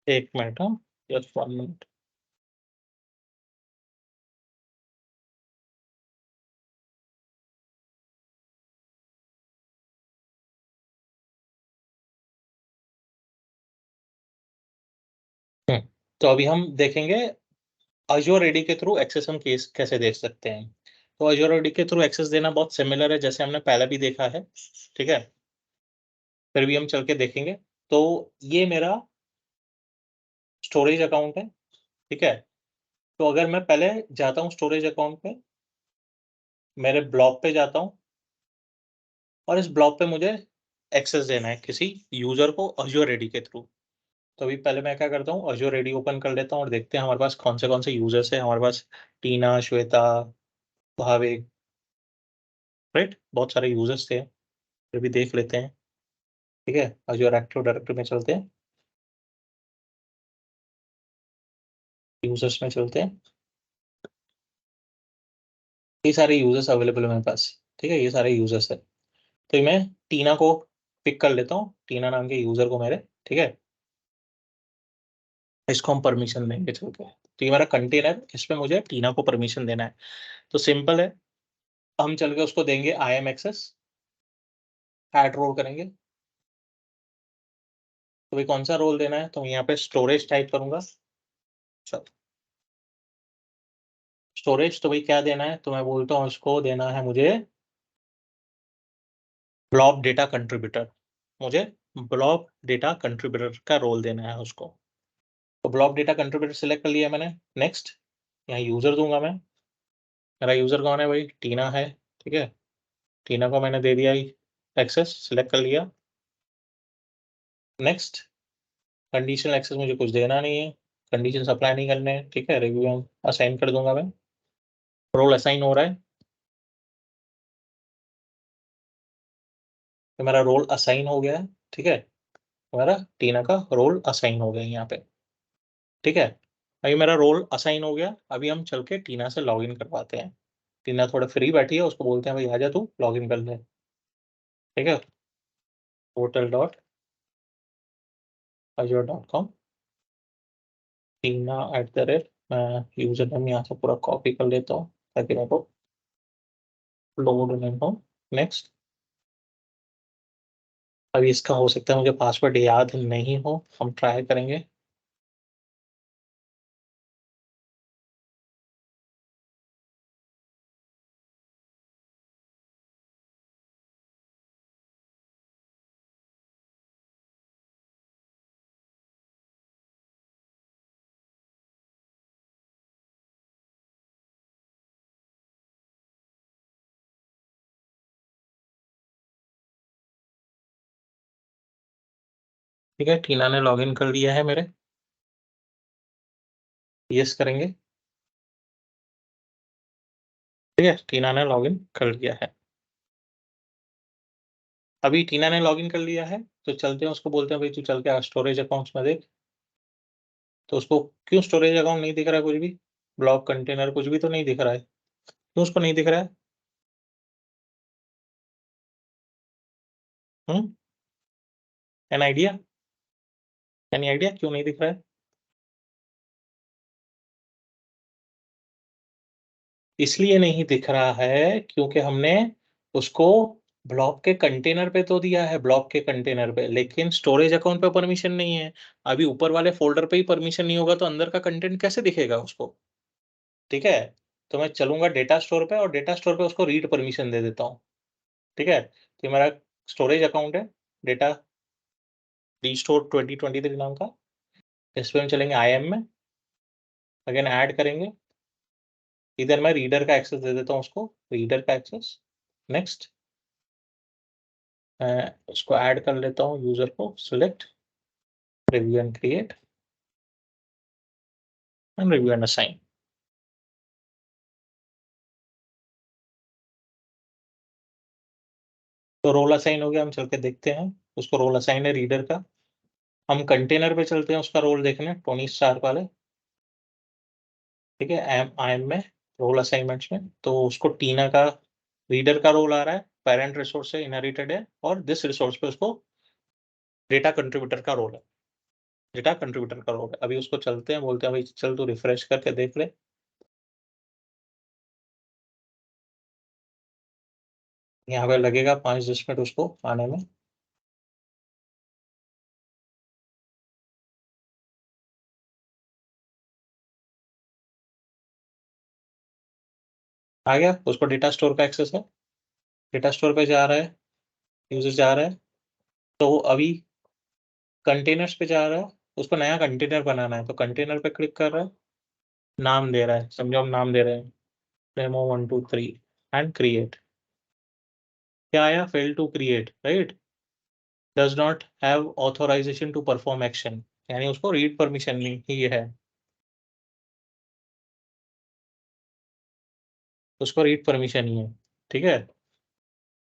एक मिनट, हाँ, जस्ट 1 मिनट। तो अभी हम देखेंगे अजोर एडी के थ्रू एक्सेस हम केस कैसे देख सकते हैं। तो अजोर एडी के थ्रू एक्सेस देना बहुत सिमिलर है जैसे हमने पहले भी देखा है, ठीक है। फिर भी हम चल के देखेंगे। तो ये मेरा स्टोरेज अकाउंट है, ठीक है? तो अगर मैं पहले जाता हूँ स्टोरेज अकाउंट पे, मेरे ब्लॉग पे जाता हूँ और इस ब्लॉग पे मुझे एक्सेस देना है किसी यूज़र को अज़ूर एडी के थ्रू। तो अभी पहले मैं क्या करता हूँ, अज़ूर एडी ओपन कर लेता हूँ और देखते हैं हमारे पास कौन से यूज़र्स हैं। हमारे पास टीना, श्वेता, भाविक, राइट? बहुत सारे यूज़र्स थे, फिर भी देख लेते हैं, ठीक है? अज़ूर एक्टिव डायरेक्टरी में चलते हैं, यूज़र्स में चलते हैं। ये सारे यूज़र्स अवेलेबल है मेरे पास, ठीक है? ये सारे यूज़र्स हैं। तो मैं टीना को पिक कर लेता हूँ, टीना नाम के यूज़र को मेरे, ठीक है? इसको हम परमिशन देंगे चल के। तो ये मेरा कंटेनर, इसमें मुझे टीना को परमिशन देना है। तो सिंपल है, हम चल के उसको देंगे IAM एक्सेस, ऐड रोल करेंगे। तो भाई कौन-सा रोल देना है? तो मैं यहाँ पे स्टोरेज टाइप करूँगा। चलो, स्टोरेज तो भाई क्या देना है? तो मैं बोलता हूँ इसको देना है मुझे ब्लॉब डेटा कंट्रीब्यूटर। मुझे ब्लॉब डेटा कंट्रीब्यूटर का रोल देना है उसको। तो ब्लॉब डेटा कंट्रीब्यूटर सिलेक्ट कर लिया मैंने, नेक्स्ट। यहाँ यूज़र दूँगा मैं। मेरा यूज़र कौन है भाई? टीना है, ठीक है? टीना को मैंने दे दिया एक्सेस, सिलेक्ट कर लिया। नेक्स्ट, कंडीशनल एक्सेस मुझे कुछ देना नहीं है, कंडीशंस अप्लाई नहीं करने हैं, ठीक है? रिव्यू असाइन कर दूँगा मैं। रोल असाइन हो रहा है, तो मेरा रोल असाइन हो गया है, ठीक है? हमारा टीना का रोल असाइन हो गया है यहाँ पे, ठीक है? अभी मेरा रोल असाइन हो गया, अभी हम चल के टीना से लॉगिन करवाते हैं। टीना थोड़ा फ्री बैठी है, उसको बोलते हैं भाई आजा तू लॉगिन कर ले, ठीक है? portal.azure.com, टीना@ मैं यूज़र नेम यहाँ से पूरा कॉपी कर लेता हूँ ताकि मेरे को लोड नहीं हो। नेक्स्ट, अभी इसका हो सकता है मुझे पासवर्ड याद नहीं हो, हम ट्राई करेंगे। ठीक है, टीना ने लॉगिन कर लिया है मेरे। यस करेंगे। ठीक है, टीना ने लॉगिन कर लिया है। अभी टीना ने लॉगिन कर लिया है, तो चलते हैं उसको बोलते हैं भाई तू चल के स्टोरेज अकाउंट्स में देख। तो उसको क्यों स्टोरेज अकाउंट नहीं दिख रहा है कुछ भी? ब्लॉक कंटेनर कुछ भी तो नहीं दिख रहा है। क्यों उसको नहीं दिख रहा है? हुँ? An idea? एनी आइडिया क्यों नहीं दिख रहा है? इसलिए नहीं दिख रहा है क्योंकि हमने उसको ब्लॉक के कंटेनर पे तो दिया है, ब्लॉक के कंटेनर पे, लेकिन स्टोरेज अकाउंट पे परमिशन नहीं है। अभी ऊपर वाले फ़ोल्डर पे ही परमिशन नहीं होगा तो अंदर का कंटेंट कैसे दिखेगा उसको? ठीक है? तो मैं चलूँगा डेटा स्टोर पे और डेटा स्टोर पे उसको रीड परमिशन दे देता हूँ। ठीक है? तो ये मेरा स्टोरेज अकाउंट है, डेटा रिस्टोर 2023 नाम का। इस पे हम चलेंगे IAM में, अगेन ऐड करेंगे। इधर मैं रीडर का एक्सेस दे देता हूँ उसको, रीडर का एक्सेस। नेक्स्ट, मैं उसको ऐड कर लेता हूँ यूज़र को, select, review and create and review and assign. तो रोल असाइन हो गया, हम चल के देखते हैं। उसको रोल असाइन है रीडर का। हम कंटेनर पे चलते हैं उसका रोल देखने, टोनी स्टार वाले। ठीक है? IAM में, रोल असाइनमेंट्स में, तो उसको टीना का रीडर का रोल आ रहा है, पैरेंट रिसोर्स से इनहेरिटेड है और दिस रिसोर्स पे उसको डेटा कंट्रीब्यूटर का रोल है। डेटा कंट्रीब्यूटर का रोल है। अभी उसको चलते हैं, बोलते हैं भाई चल तू रिफ्रेश करके देख ले। यहाँ पे लगेगा 5-10 मिनट उसको आने में। आ गया, उसको डेटा स्टोर का एक्सेस है। डेटा स्टोर पे जा रहा है, यूज़र जा रहा है। तो अभी कंटेनर्स पे जा रहा है, उसको नया कंटेनर बनाना है, तो कंटेनर पे क्लिक कर रहा है, नाम दे रहा है, समझो हम नाम दे रहे हैं डेमो 1 2 3 एंड क्रिएट। क्या आया? Fail to create, right? Does not have authorization to perform action, यानी उसको रीड परमिशन नहीं ही है, उसको रीड परमिशन ही है, ठीक है।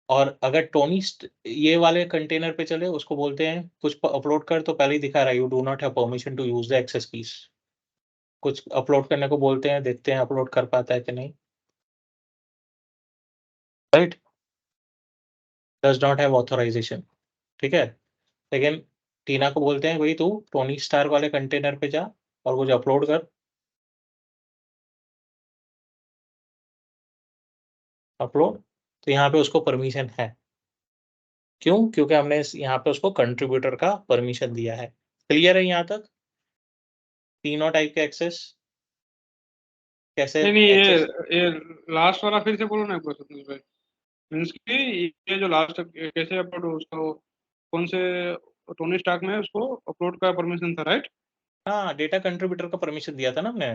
और अगर टोनी ये वाले कंटेनर पे चले, उसको बोलते हैं कुछ अपलोड कर, तो पहले ही दिखा रहा है you do not have permission to use the access keys. कुछ अपलोड करने को बोलते हैं, देखते हैं अपलोड कर पाता है कि नहीं, right? Does not have authorization, ठीक है। लेकिन टीना को बोलते हैं भाई तू टोनी स्टार वाले कंटेनर पे जा और कुछ अपलोड कर, अपलोड। तो यहाँ पे उसको परमिशन है, क्यों? क्योंकि हमने यहाँ पे उसको कंट्रीब्यूटर का परमिशन दिया है। क्लियर है यहाँ तक? तीनों टाइप के एक्सेस कैसे नहीं नहीं, एक्सेस? ये लास्ट वाला फिर से बोलो ना एक बार सतीश भाई। मीन्स की ये जो लास्ट कैसे अपलोड उसको कौन से टोनी स्टार्क में उसको अपलोड का परमिशन था, राइट? हाँ, डेटा कंट्रीब्यूटर का परमिशन दिया था ना हमने।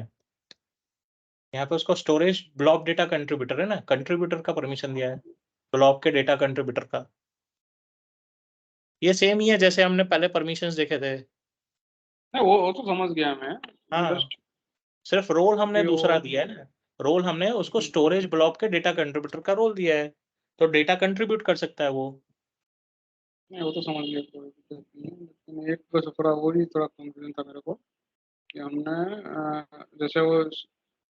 यहाँ पे उसको स्टोरेज ब्लॉब डेटा कंट्रीब्यूटर है ना, कंट्रीब्यूटर का परमिशन दिया है, ब्लॉब के डेटा कंट्रीब्यूटर का। ये सेम ही है जैसे हमने पहले परमिशंस देखे थे। नहीं, वो तो समझ गया मैं। हाँ, जस्ट सिर्फ रोल हमने कि दूसरा वो दिया है ना। रोल हमने उसको स्टोरेज ब्लॉब के डेटा कंट्रीब्यूटर का रोल दिया है, तो डेटा कंट्रीब्यूट कर सकता है वो। नहीं, वो तो समझ गया, कोई दिक्कत नहीं है। लेकिन एक बस थोड़ा वो ही थोड़ा कंफ्यूजन था मेरे को कि हमने जैसे वो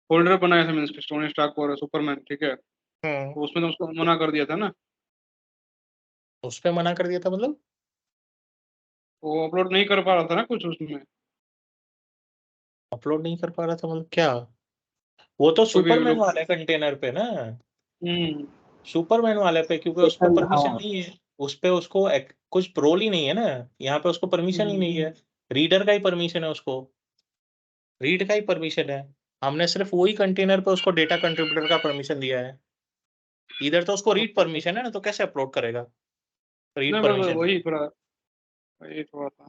फोल्डर बनाया था मीन्स टोनी स्टार्क और सुपरमैन, ठीक है, तो उसमें तो उसको मना कर दिया था ना। उस पे मना कर दिया था मतलब? वो अपलोड नहीं कर पा रहा था ना कुछ उसमें। अपलोड नहीं कर पा रहा था मतलब क्या? वो तो तो भी सुपरमैन वाले कंटेनर पे ना, हम्म। सुपरमैन वाले पे, क्योंकि उस पर परमिशन नहीं है, उस पे उसको कुछ रोल ही नहीं है ना। यहाँ पे उसको परमिशन ही नहीं है, रीडर का ही परमिशन है, उसको रीड का ही परमिशन है। हमने सिर्फ वही कंटेनर पे उसको डेटा कंट्रीब्यूटर का परमिशन दिया है। इधर तो उसको रीड परमिशन है ना, तो कैसे अपलोड करेगा? रीड नहीं, बस परमिशन, वही थोड़ा था।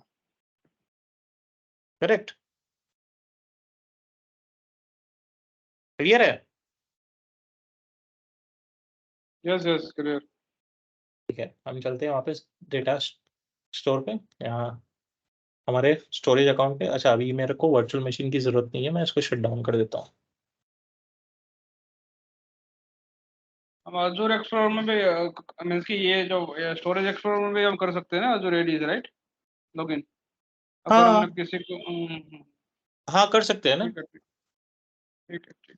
करेक्ट? क्लियर है? Yes yes, clear. ठीक है, हम चलते हैं वापस डेटा स्टोर पे, यहाँ हमारे स्टोरेज अकाउंट पे। अच्छा, अभी मेरे को वर्चुअल मशीन की जरूरत नहीं है, मैं इसको शट डाउन कर देता हूँ। अब अजूर एक्सप्लोरर में भी मीन्स की ये जो स्टोरेज एक्सप्लोरर में भी हम कर सकते हैं ना अजूर एडीज, राइट? लॉगिन अगर हमने हाँ, किसी को हाँ कर सकते हैं ना। ठीक है, ठीक है, ठीक।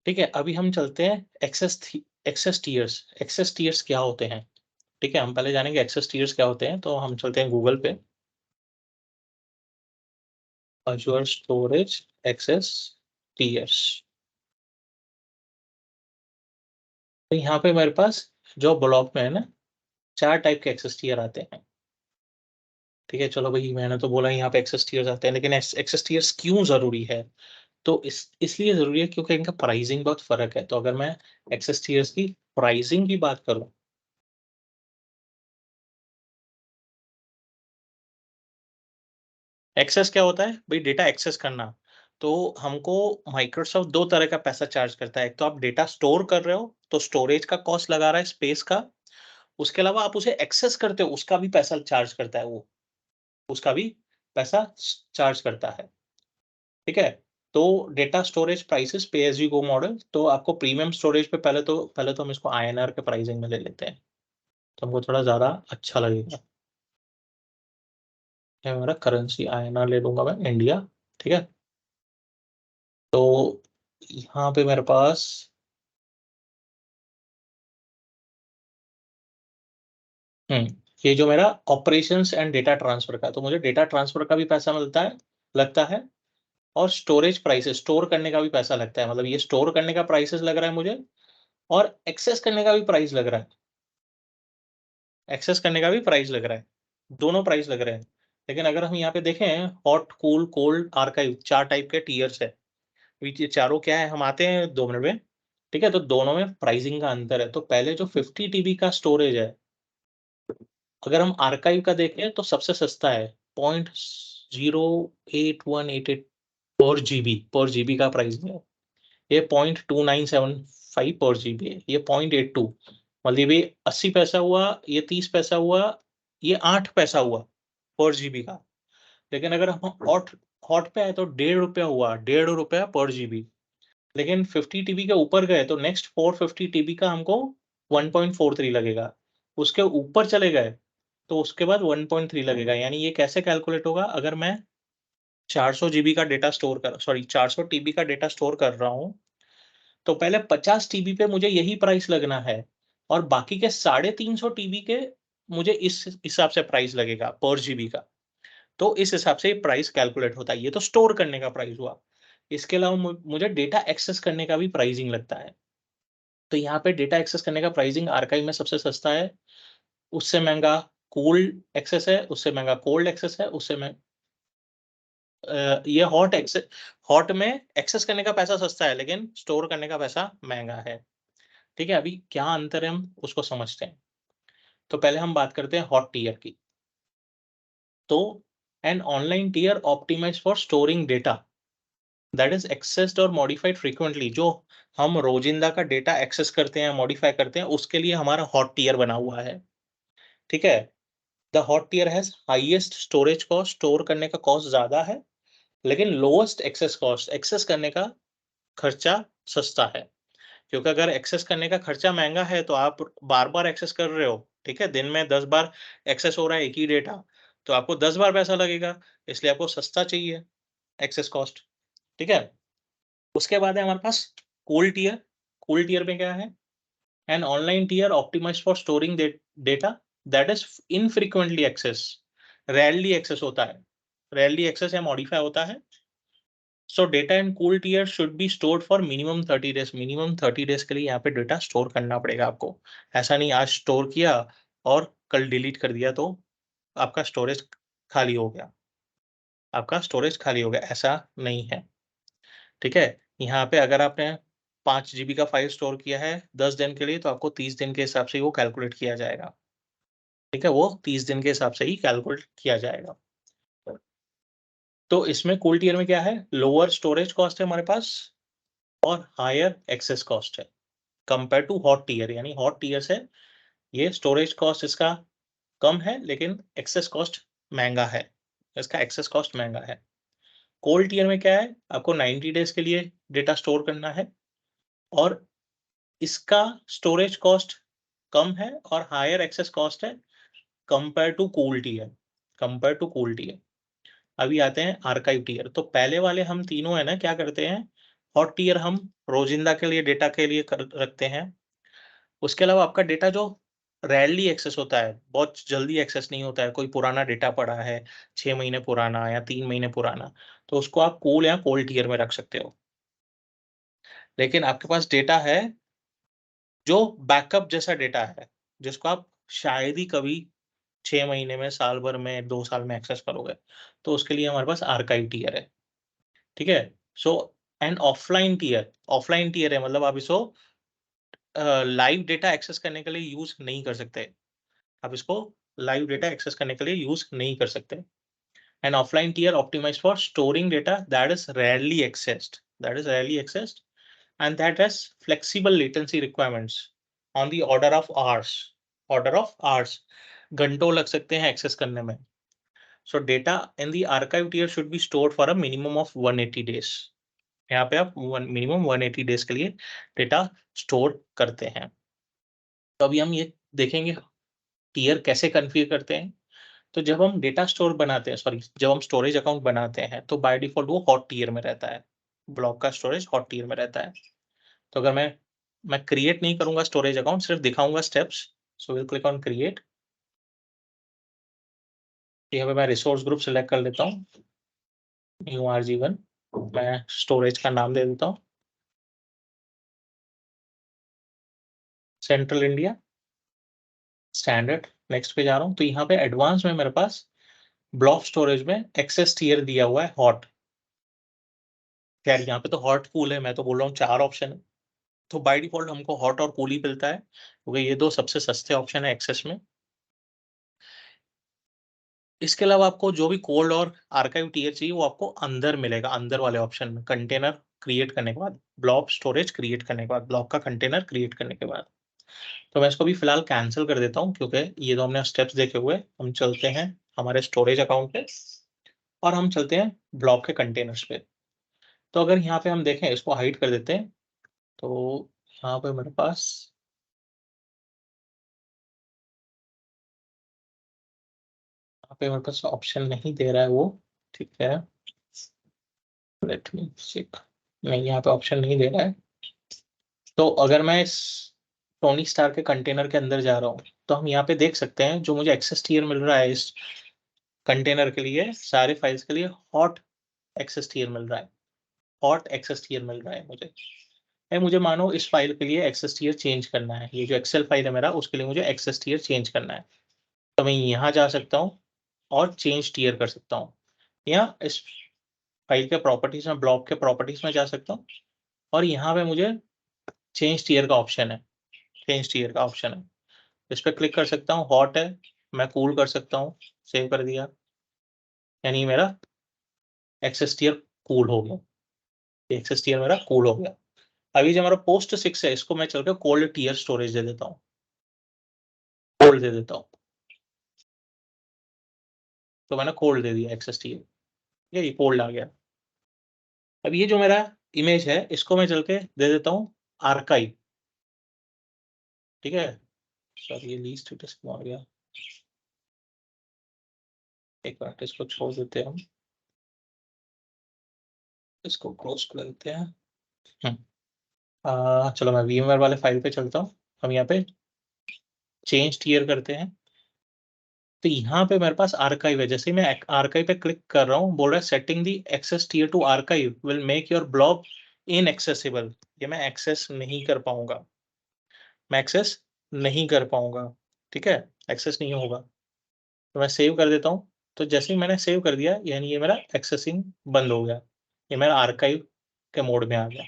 ठीक है, अभी हम चलते हैं एक्सेस टीयर्स। एक्सेस टीयर्स क्या होते हैं? ठीक है, हम पहले जानेंगे एक्सेस टीयर्स क्या होते हैं, तो हम चलते हैं गूगल पे, Azure स्टोरेज एक्सेस टीयर्स। तो यहाँ पे मेरे पास जो ब्लॉक में है ना, 4 टाइप के एक्सेस टीयर आते हैं। ठीक है, चलो भाई, मैंने तो बोला यहाँ पे एक्सेस टीयर्स आते हैं, लेकिन एक्सेस टीयर्स क्यों जरूरी है? तो इसलिए जरूरी है क्योंकि इनका प्राइसिंग बहुत फर्क है। तो अगर मैं एक्सेस टीयर्स की प्राइसिंग की बात करूं, एक्सेस क्या होता है भाई? डेटा एक्सेस करना। तो हमको माइक्रोसॉफ्ट 2 तरह का पैसा चार्ज करता है। एक तो आप डेटा स्टोर कर रहे हो, तो स्टोरेज का कॉस्ट लगा रहा है, स्पेस का। उसके अलावा आप उसे एक्सेस करते हो, उसका भी पैसा चार्ज करता है वो, उसका भी पैसा चार्ज करता है। ठीक है, तो डेटा स्टोरेज प्राइसेस पे एज यू गो मॉडल। तो आपको प्रीमियम स्टोरेज पे पहले तो हम इसको आईएनआर के प्राइसिंग में ले लेते हैं, तो हमको थोड़ा ज्यादा अच्छा लगेगा। ये मेरा करेंसी आईएनआर ले लूंगा मैं, इंडिया। ठीक है, तो यहाँ पे मेरे पास हम्म ये जो मेरा ऑपरेशंस एंड डेटा ट्रांसफर का, तो मुझे डेटा ट्रांसफर का भी पैसा मिलता है, लगता है। और स्टोरेज प्राइसेस, स्टोर करने का भी पैसा लगता है, मतलब ये स्टोर करने का प्राइसेस लग रहा है मुझे, और एक्सेस करने का भी प्राइस लग रहा है, एक्सेस करने का भी प्राइस लग रहा है, दोनों प्राइस लग रहे हैं। लेकिन अगर हम यहाँ पे देखें hot, cool, cold, archive, 4 type के टीयर्स है। ये चारों क्या है, हम आते हैं 2 मिनट में, ठीक है। तो दोनों में प्राइसिंग का अंतर है। तो पहले जो 50 टीबी का स्टोरेज है, अगर हम आर्काइव का देखें तो सबसे सस्ता है 0.08188 पर जीबी का प्राइस है। ये 0.2975 पर जीबी है। ये 0.82 मतलब ये 80 पैसा हुआ, ये 30 पैसा हुआ, ये 8 पैसा हुआ पर जीबी का। लेकिन अगर हम हॉट हॉट पे आए तो 1.5 रुपया हुआ, 1.5 रुपया पर जीबी। लेकिन 50 टीबी के ऊपर गए तो नेक्स्ट 450 टीबी का हमको 1.43 लगेगा। उसके ऊपर चले गए तो उसके बाद 1.3 लगेगा। यानी ये कैसे कैलकुलेट होगा, अगर मैं 400 जीबी का डेटा स्टोर कर 400 टीबी का डेटा स्टोर कर रहा हूँ, तो पहले 50 टीबी पे मुझे यही प्राइस लगना है और बाकी के 350 टीबी के मुझे इस हिसाब से प्राइस लगेगा पर जीबी का। तो इस हिसाब से प्राइस कैलकुलेट होता है। ये तो स्टोर करने का प्राइस हुआ। इसके अलावा मुझे डेटा एक्सेस करने का भी प्राइसिंग लगता है। तो यहाँ पे डेटा एक्सेस करने का प्राइसिंग आर्काइव में सबसे सस्ता है, उससे महंगा कोल्ड एक्सेस है, उससे महंगा कोल्ड एक्सेस है, उससे ये हॉट में एक्सेस करने का पैसा सस्ता है लेकिन स्टोर करने का पैसा महंगा है। ठीक है, अभी क्या अंतर है हम उसको समझते हैं। तो पहले हम बात करते हैं हॉट टीयर की। तो an online tier optimize for storing data that is accessed और मॉडिफाइड फ्रीक्वेंटली। जो हम रोजिंदा का डेटा एक्सेस करते हैं, मॉडिफाई करते हैं, उसके लिए हमारा हॉट टीयर बना हुआ है। ठीक है, the hot tier has highest storage cost. Store करने का कॉस्ट ज्यादा है लेकिन लोएस्ट एक्सेस कॉस्ट। एक्सेस करने का खर्चा सस्ता है। क्योंकि अगर एक्सेस करने का खर्चा महंगा है तो आप बार बार एक्सेस कर रहे हो, ठीक है, दिन में 10 बार एक्सेस हो रहा है एक ही डेटा, तो आपको 10 बार पैसा लगेगा। इसलिए आपको सस्ता चाहिए एक्सेस कॉस्ट। ठीक है, उसके बाद है हमारे पास कोल्ड टियर। कोल्ड टियर में क्या है, an online tier optimize for storing data that is infrequently access. Rarely access होता है, रेयरली एक्सेस या मॉडिफाई होता है। So data in cool tier should be stored for minimum 30 days. Minimum 30 days के लिए यहाँ पे डेटा स्टोर करना पड़ेगा आपको। ऐसा नहीं आज स्टोर किया और कल डिलीट कर दिया तो आपका स्टोरेज खाली हो गया, आपका स्टोरेज खाली हो गया, ऐसा नहीं है। ठीक है, यहाँ पे अगर आपने 5 जीबी का फाइल स्टोर किया है 10 दिन के लिए तो आपको 30 दिन के हिसाब से ही वो कैलकुलेट किया जाएगा। ठीक है, वो 30 दिन के हिसाब से ही कैलकुलेट किया जाएगा। तो इसमें कूल टियर में क्या है, लोअर स्टोरेज कॉस्ट है हमारे पास और हायर एक्सेस कॉस्ट है कंपेयर टू हॉट टियर। यानी हॉट टियर से ये स्टोरेज कॉस्ट इसका कम है लेकिन एक्सेस कॉस्ट महंगा है, इसका एक्सेस कॉस्ट महंगा है। कोल्ड टियर में क्या है, आपको 90 डेज के लिए डेटा स्टोर करना है और इसका स्टोरेज कॉस्ट कम है और हायर एक्सेस कॉस्ट है compare to cool tier, compare to cool tier. अभी आते हैं आर्काइव टियर। तो पहले वाले हम तीनों है ना क्या करते हैं, हॉट टियर हम रोजिंदा के लिए डेटा के लिए रखते हैं। उसके अलावा आपका डेटा जो रेयरली एक्सेस होता है, बहुत जल्दी एक्सेस नहीं होता है, कोई पुराना डेटा पड़ा है 6 महीने पुराना या 3 महीने पुराना, तो उसको आप कूल या कोल्ड टियर में रख सकते हो। लेकिन आपके पास डेटा है जो बैकअप जैसा डेटा है, जिसको आप शायद ही कभी 6 महीने में, साल भर में, 2 साल में एक्सेस करोगे, तो उसके लिए हमारे पास आर्काइव टियर है। ठीक है, सो एंड ऑफलाइन टियर है मतलब आप इसको लाइव डेटा एक्सेस करने के लिए यूज नहीं कर सकते। आप इसको लाइव डेटा एक्सेस करने के लिए यूज नहीं कर सकते। And offline tier optimize for storing data that is rarely accessed and that has flexible latency requirements on the order of hours, घंटों लग सकते हैं एक्सेस करने में। So data in the archive tier should be stored for a minimum of 180 days। यहाँ पे आप minimum 180 days के लिए डेटा स्टोर करते हैं। तो अभी हम ये देखेंगे टियर कैसे कन्फिगर करते हैं। तो जब हम डेटा स्टोर बनाते हैं, जब हम स्टोरेज अकाउंट बनाते हैं तो बाय डिफॉल्ट वो हॉट टियर में रहता है, ब्लॉक का स्टोरेज हॉट टियर में रहता है। तो अगर मैं क्रिएट नहीं करूंगा स्टोरेज अकाउंट, सिर्फ दिखाऊंगा steps. So will click on create. यहाँ पे मैं रिसोर्स ग्रुप सेलेक्ट कर लेता हूँ, न्यू RG1। मैं स्टोरेज का नाम दे देता हूँ सेंट्रल इंडिया स्टैंडर्ड। नेक्स्ट पे जा रहा हूँ तो यहाँ पे एडवांस में मेरे पास ब्लॉक स्टोरेज में एक्सेस टियर दिया हुआ है हॉट। यार यहाँ पे तो हॉट कूल है, मैं तो बोल रहा हूँ 4 ऑप्शन है, तो बाय डिफॉल्ट हमको हॉट और कूल ही मिलता है, क्योंकि ये 2 सबसे सस्ते ऑप्शन है एक्सेस में। इसके अलावा आपको जो भी कोल्ड और आर्काइव टियर चाहिए वो आपको अंदर मिलेगा, अंदर वाले ऑप्शन में, कंटेनर क्रिएट करने के बाद, ब्लॉक स्टोरेज क्रिएट करने के बाद, ब्लॉक का कंटेनर क्रिएट करने के बाद। तो मैं इसको भी फिलहाल कैंसिल कर देता हूँ, क्योंकि ये तो हमने स्टेप्स देखे हुए। हम चलते हैं हमारे स्टोरेज अकाउंट पे और हम चलते हैं ब्लॉक के कंटेनर्स पे। तो अगर यहाँ पे हम देखें, इसको हाइड कर देते हैं, तो यहाँ पे मेरे पास ऑप्शन नहीं दे रहा है वो, ठीक है, लेट मी चेक। नहीं, यहाँ पे ऑप्शन नहीं दे रहा है। तो अगर मैं इस टोनी स्टार के कंटेनर के अंदर जा रहा हूँ, तो हम यहाँ पे देख सकते हैं जो मुझे एक्सेस टियर मिल रहा है इस कंटेनर के लिए, सारे फाइल्स के लिए हॉट एक्सेस टियर मिल रहा है, हॉट एक्सेस टियर मिल रहा है मुझे। मुझे मानो इस फाइल के लिए एक्सेस टियर चेंज करना है, ये जो एक्सेल फाइल है मेरा, उसके लिए मुझे एक्सेस टियर चेंज करना है, तो मैं यहाँ जा सकता हूँ और चेंज टियर कर सकता हूँ, या इस फाइल के प्रॉपर्टीज में, ब्लॉक के प्रॉपर्टीज में जा सकता हूँ, और यहाँ पे मुझे चेंज टियर का ऑप्शन है, चेंज टियर का ऑप्शन है, इस पर क्लिक कर सकता हूँ। हॉट है, मैं कूल कर सकता हूँ, सेव कर दिया, यानी मेरा एक्सेस टियर कूल हो गया, एक्सेस टियर मेरा कूल हो गया। अभी जो हमारा पोस्ट 6 है, इसको मैं चल के कोल्ड टियर स्टोरेज दे देता हूँ, कोल्ड दे देता हूँ, तो मैंने कोल्ड दे दिया एक्सेस टियर, ये कोल्ड आ गया। अब ये जो मेरा इमेज है, इसको मैं चल के दे देता हूँ आर्काइव, ठीक है। सर ये लीस्ट स्टेटस क्यों आ गया, एक मिनट, इसको छोड़ देते हैं हम, इसको क्लोज कर देते हैं। चलो मैं VMware वाले फाइल पे चलता हूँ, हम यहाँ पे चेंज टियर करते हैं, तो यहाँ पे मेरे पास आर्काइव है। जैसे ही मैं आर्काइव पे क्लिक कर रहा हूँ, बोल रहा है setting the access tier to archive will make your block inaccessible, ये मैं एक्सेस नहीं कर पाऊंगा, मैं एक्सेस नहीं कर पाऊंगा, ठीक है, एक्सेस नहीं होगा। तो मैं सेव कर देता हूँ, तो जैसे ही मैंने सेव कर दिया, यानी ये मेरा एक्सेसिंग बंद हो गया, ये मेरा आर्काइव के मोड में आ गया,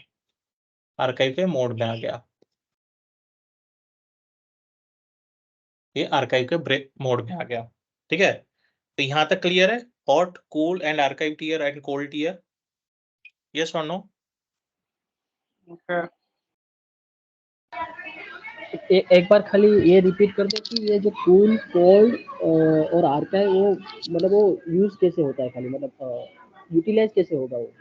आर्काइव के मोड में आ गया, ये आर्काइव के ब्रेक मोड में आ गया, ठीक है। तो यहाँ तक क्लियर है, hot, cool and archive tier and cold tier, yes और नो? ओके, एक बार खाली ये रिपीट कर दो कि ये जो कूल, कोल्ड और आर्काइव, वो मतलब वो यूज कैसे होता है, खाली मतलब यूटिलाइज कैसे होगा वो?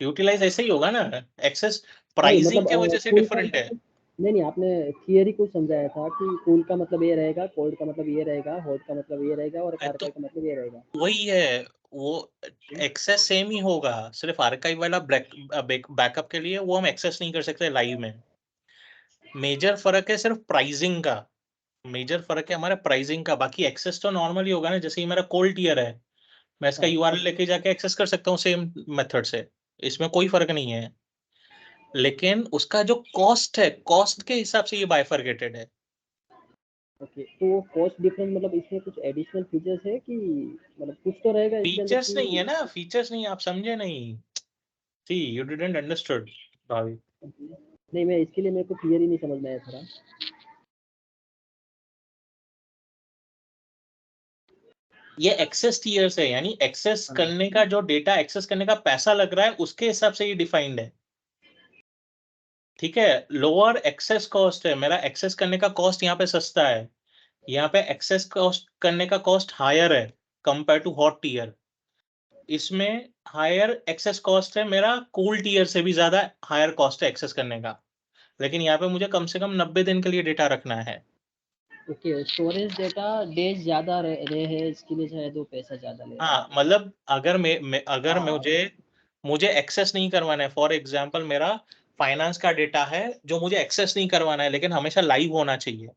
यूटिलाइज ऐसे ही होगा ना, एक्सेस नहीं प्राइसिंग मतलब के वजह से कूल का डिफरेंट है। मतलब, नहीं आपने थियरी को समझाया था कि कूल का मतलब ये रहेगा, कोल्ड का मतलब ये रहेगा, हॉट का मतलब ये रहेगा, और तो आर्काइव का मतलब ये रहेगा। वही है, वो एक्सेस सेम ही होगा, सिर्फ आर्काइव वाला बैकअप के लिए वो हम एक्सेस नहीं कर सकते लाइव में। मेजर फर्क है सिर्फ प्राइसिंग का, मेजर फर्क है हमारा प्राइसिंग का, बाकी एक्सेस तो नॉर्मल ही होगा ना। जैसे ये मेरा कोल्ड टियर है, मैं इसका हाँ, यूआरएल लेके जाके एक्सेस कर सकता हूँ सेम मेथड से, इसमें कोई फर्क नहीं है, लेकिन उसका जो कॉस्ट है, कॉस्ट के हिसाब से ये बाइफरकेटेड है। ओके। तो वो कॉस्ट डिफरेंस मतलब इसमें कुछ एडिशनल फीचर्स है कि मतलब कुछ तो रहेगा इसके अंदर फीचर्स नहीं है कि? ना, फीचर्स नहीं, आप समझे नहीं, सी यू डिडंट अंडरस्टूड भाभी। नहीं, मैं इसके लिए, मेरे को क्लियर ही नहीं समझ में आया थोड़ा। ये एक्सेस टीयर्स है, यानी एक्सेस करने का जो डेटा एक्सेस करने का पैसा लग रहा है उसके हिसाब से ये डिफाइंड है, ठीक है। लोअर एक्सेस कॉस्ट है, मेरा एक्सेस करने का कॉस्ट यहाँ पे सस्ता है, यहाँ पे एक्सेस कॉस्ट करने का कॉस्ट हायर है कंपेयर टू हॉट टीयर। इसमें हायर एक्सेस कॉस्ट है, मेरा कूल टीयर से भी ज्यादा हायर कॉस्ट है एक्सेस करने का, लेकिन यहाँ पे मुझे कम से कम 90 दिन के लिए डेटा रखना है। ओके, स्टोरेज डेटा डेज ज़्यादा रहे हैं, इसके लिए शायद वो पैसा ज़्यादा ले रहा है। हाँ, मतलब अगर मुझे एक्सेस नहीं करवाना है, फॉर एग्जांपल मेरा फाइनेंस का डेटा है जो मुझे एक्सेस नहीं करवाना है, लेकिन हमेशा लाइव होना चाहिए,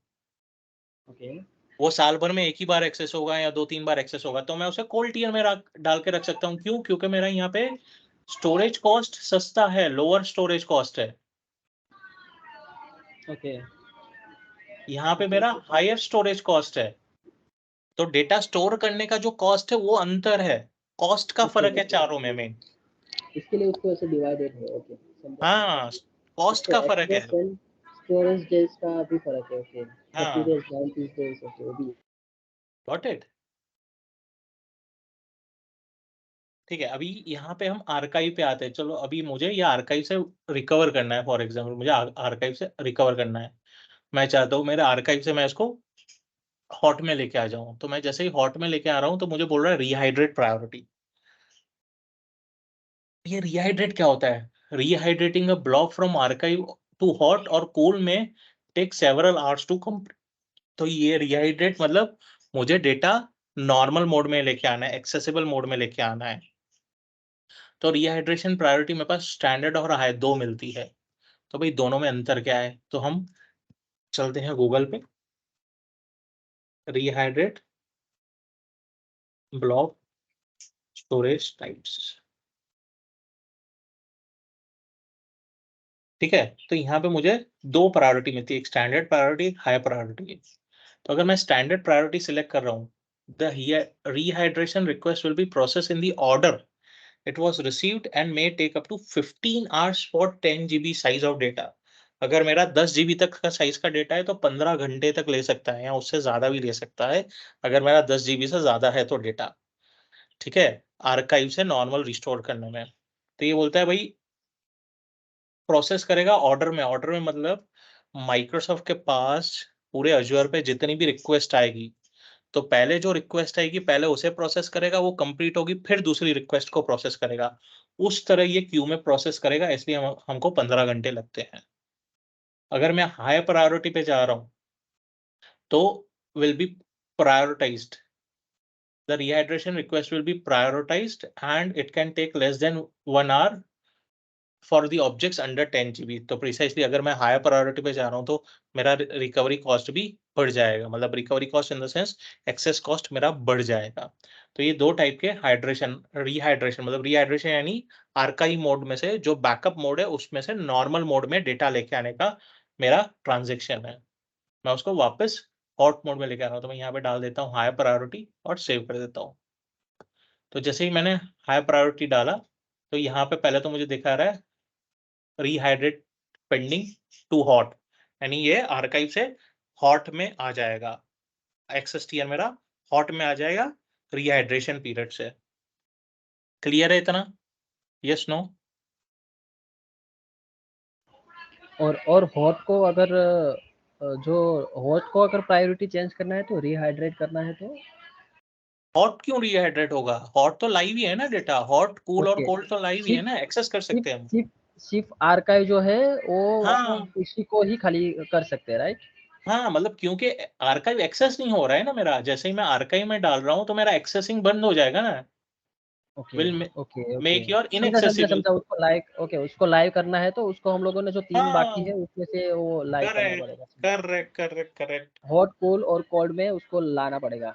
ओके, वो साल भर में एक ही बार एक्सेस होगा या 2-3 बार एक्सेस होगा, तो मैं उसे कोल्ड टियर में डाल के रख सकता हूँ। क्यों? क्योंकि मेरा यहाँ पे स्टोरेज कॉस्ट सस्ता है, लोअर स्टोरेज कॉस्ट है। ओके, यहाँ पे मेरा हायर स्टोरेज कॉस्ट है, तो डेटा स्टोर करने का जो कॉस्ट है वो अंतर है, कॉस्ट का फर्क है चारों में मेन। इसके लिए उसको ऐसे डिवाइडेड है, ओके समझा। हाँ, कॉस्ट का फर्क है। एक्सेस एंड स्टोरेज डेज का भी फर्क है, ओके 30 हाँ, डेज 90 डेज, ओके वो भी। Got it. ठीक है, अभी यहाँ पे हम आर्काइव पे आते हैं। चलो अभी मुझे ये आर्काइव से रिकवर करना है, फॉर एग्जाम्पल मुझे आर्काइव से रिकवर करना है। मैं चाहता हूँ मेरे आर्काइव से मैं इसको हॉट में लेके आ जाऊं। तो मैं जैसे ही हॉट में लेके आ रहा हूँ तो मुझे बोल रहा है रीहाइड्रेट प्रायोरिटी। ये रीहाइड्रेट क्या होता है? Rehydrating a block from archive to hot और कूल में take several hours to complete. तो ये रीहाइड्रेट मतलब मुझे डेटा नॉर्मल मोड में लेके आना है, एक्सेसिबल मोड में लेके आना है। तो रीहाइड्रेशन प्रायोरिटी मेरे पास स्टैंडर्ड और हाई दो मिलती है। तो भाई दोनों में अंतर क्या है? तो हम चलते हैं गूगल पे, रीहाइड्रेट ब्लॉक स्टोरेज टाइप्स। ठीक है, तो यहाँ पे मुझे दो प्रायोरिटी मिलती है, एक स्टैंडर्ड प्रायोरिटी, एक हाई प्रायोरिटी। तो अगर मैं स्टैंडर्ड प्रायोरिटी सिलेक्ट कर रहा हूँ, the rehydration request will be processed in the order it was received and may take up to 15 hours for 10 GB size of data। अगर मेरा 10 GB तक का साइज का डेटा है तो 15 घंटे तक ले सकता है या उससे ज्यादा भी ले सकता है, अगर मेरा 10 GB से ज्यादा है तो डेटा। ठीक है, आर्काइव से नॉर्मल रिस्टोर करने में। तो ये बोलता है भाई प्रोसेस करेगा ऑर्डर में। ऑर्डर में मतलब माइक्रोसॉफ्ट के पास पूरे अज्योर पे जितनी भी रिक्वेस्ट आएगी, तो पहले जो रिक्वेस्ट आएगी पहले उसे प्रोसेस करेगा, वो कंप्लीट होगी फिर दूसरी रिक्वेस्ट को प्रोसेस करेगा। उस तरह ये क्यू में प्रोसेस करेगा, इसलिए हमको 15 घंटे लगते हैं। अगर मैं हाई प्रायोरिटी पे जा रहा हूं तो will be prioritized, the rehydration request will be prioritized and it can take less than 1 hour for the objects under 10 GB। तो प्रिसाइसली अगर मैं हायर प्रायोरिटी पे जा रहा हूँ तो मेरा रिकवरी कॉस्ट भी बढ़ जाएगा, मतलब recovery cost in the sense access cost मेरा बढ़ जाएगा। तो ये दो टाइप के हाइड्रेशन, रीहाइड्रेशन मतलब रीहाइड्रेशन यानी आर्काइव मोड में से जो बैकअप मोड है उसमें से नॉर्मल मोड में डेटा लेके आने का मेरा ट्रांजेक्शन है। मैं उसको वापस हॉट मोड में लेके आ रहा हूँ, तो मैं यहाँ पे डाल देता हूँ हायर प्रायोरिटी और सेव कर देता हूँ। तो जैसे ही मैंने हायर प्रायोरिटी डाला तो यहाँ पे पहले तो मुझे दिखा रहा है रीहाइड्रेट पेंडिंग टू हॉट, यानी ये आर्काइव से हॉट में आ जाएगा, एक्सेस टीयर मेरा हॉट में आ जाएगा रीहाइड्रेशन पीरियड से। क्लियर है इतना? Yes no? और हॉट को अगर जो हॉट को अगर प्रायोरिटी चेंज करना है तो रीहाइड्रेट करना है तो हॉट क्यों रीहाइड्रेट होगा? हॉट तो लाइव ही है ना डेटा, हॉट कूल और ओके कोल्ड तो लाइव ही है सिर्फ ना, एक्सेस कर सकते हैं हम। सिर्फ सिर्फ आर्काइव जो है वो हाँ इसी को ही खाली कर सकते हैं, राइट? हाँ, मतलब क्योंकि आर्काइव एक्सेस नहीं हो रहा है ना मेरा, जैसे ही मैं आर्काइव में डाल रहा हूँ तो मेरा एक्सेसिंग बंद हो जाएगा ना, okay will okay okay make your समझा समझा इनएक्सेसिबल। समझा। उसको लाइव, ओके उसको लाइव करना है तो उसको हम लोगों ने जो 3 बाकी है हाँ, उसमें से वो लाइव करना करेक्ट पड़ेगा, समझा। Correct correct correct. Hot cold और कोल्ड में उसको लाना पड़ेगा,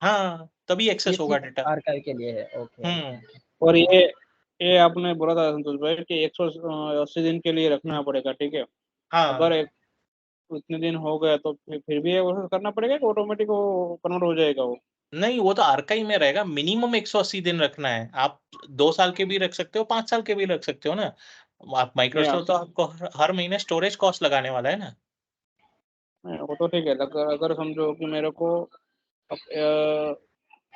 हाँ, तभी ये एक्सेस होगा सिर्फ डेटा। आर्काइव के लिए है, ओके हम्म। ओके। और ये आपने बोला था संतोष भाई कि 180 दिन के लिए रखना पड़ेगा, ठीक है। हाँ, अगर उतने दिन हो गया तो फिर भी वो करना पड़ेगा कि ऑटोमेटिक वो कन्वर्ट हो जाएगा वो? नहीं वो तो आर्काइव में रहेगा, मिनिमम 180 दिन रखना है। आप 2 साल के भी रख सकते हो, 5 साल के भी रख सकते हो ना। आप नहीं माइक्रोसॉफ्ट तो आपको हर महीने स्टोरेज कॉस्ट लगाने वाला है ना। वो तो ठीक है। अगर अगर समझो कि मेरे को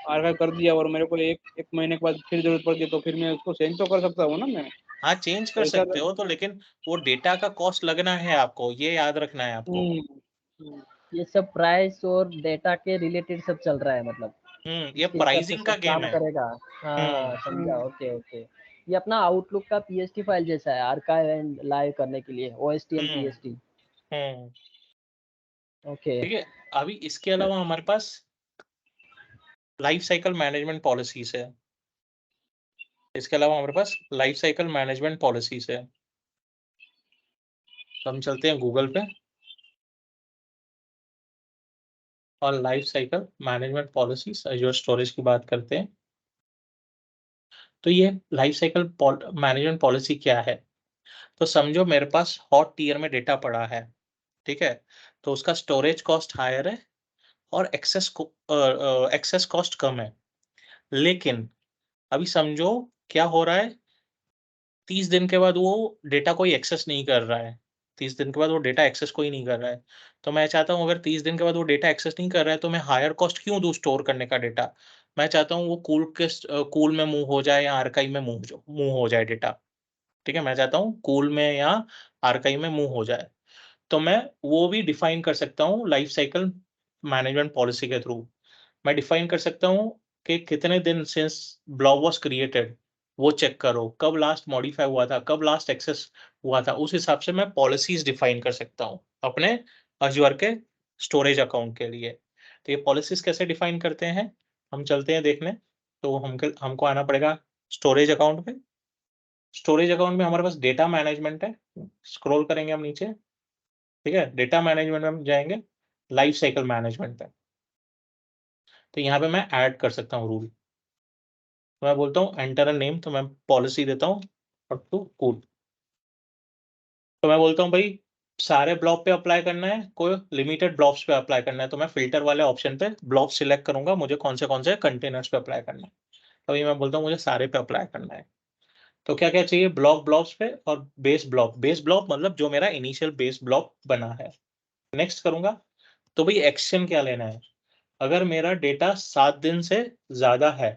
आर्काइव कर दिया और मेरे को एक महीने के बाद फिर जरूरत पड़ती है तो फिर मैं उसको चेंज तो कर सकता हूँ ना मैं? हाँ, चेंज कर ऐसा सकते हो तो, लेकिन वो डेटा का कॉस्ट लगना है आपको, ये याद रखना है आपको। हम्म, ये सब प्राइस और डेटा के रिलेटेड सब चल रहा है, मतलब ये इसके हिसाब से प्राइसिंग का सब गेम काम है। करेगा। हाँ समझा, हम्म, ओके ओके। ये अपना आउटलुक का पीएसटी फाइल जैसा है, आर्काइव एंड लाइव करने के लिए OST and hmm PST. Hmm. Okay ठीक है, अभी इसके अलावा हमारे पास लाइफ साइकिल मैनेजमेंट पॉलिसीज है। इसके अलावा हमारे पास लाइफ साइकिल मैनेजमेंट पॉलिसीज है। तो हम चलते हैं गूगल पे और life cycle management policies Azure storage की बात करते हैं। तो ये लाइफ साइकिल मैनेजमेंट पॉलिसी क्या है? तो समझो मेरे पास हॉट टीयर में डेटा पड़ा है, ठीक है, तो उसका स्टोरेज कॉस्ट हायर है और एक्सेस कॉस्ट कम है। लेकिन अभी समझो क्या हो रहा है, 30 दिन के बाद वो डेटा कोई एक्सेस नहीं कर रहा है। 30 दिन के बाद वो डेटा एक्सेस कोई नहीं कर रहा है। तो मैं चाहता हूँ अगर 30 दिन के बाद वो डेटा एक्सेस नहीं कर रहा है तो मैं हायर कॉस्ट क्यों दूँ स्टोर करने का डेटा? मैं चाहता हूँ वो कूल में मूव हो जाए या आर्काइव में मूव हो जाए डेटा। ठीक है? मैं चाहता हूँ कूल में या आर्काइव में मूव हो जाए। तो मैं वो भी डिफाइन कर सकता हूँ लाइफ साइकिल मैनेजमेंट पॉलिसी के थ्रू। मैं डिफाइन कर सकता हूँ कि कितने दिन सिंस ब्लॉब वाज़ क्रिएटेड, वो चेक करो, कब लास्ट मॉडिफाई हुआ था, कब लास्ट एक्सेस हुआ था, उस हिसाब से मैं पॉलिसीज़ डिफाइन कर सकता हूँ, अपने अज़्योर के स्टोरेज अकाउंट के लिए। तो ये पॉलिसीज़ कैसे डिफाइन करते हैं, हम चलते हैं देखने। तो हमको आना पड़ेगा स्टोरेज अकाउंट में। स्टोरेज अकाउंट में हमारे पास डेटा मैनेजमेंट है, स्क्रॉल करेंगे हम नीचे, ठीक है? डेटा मैनेजमेंट में हम जाएँगे, लाइफ साइकिल मैनेजमेंट पे। तो यहाँ पे मैं ऐड कर सकता हूँ रूल। तो मैं बोलता हूँ एंटर अ नेम, तो मैं पॉलिसी देता हूँ अप टू कूल। तो मैं बोलता हूँ भाई सारे ब्लॉक पे अप्लाई करना है, कोई लिमिटेड ब्लॉक्स पे अप्लाई करना है, तो मैं फ़िल्टर वाले ऑप्शन पे ब्लॉक सिलेक्ट करूँगा, मुझे कौन से कंटेनर्स पे अप्लाई करना है। तभी मैं बोलता हूँ मुझे सारे पे अप्लाई करना है। तो क्या-क्या चाहिए ब्लॉक्स पे और बेस ब्लॉक मतलब जो मेरा इनिशियल बेस ब्लॉक बना है। नेक्स्ट करूँगा, तो भई एक्शन क्या लेना है? अगर मेरा डेटा 7 दिन से ज़्यादा है,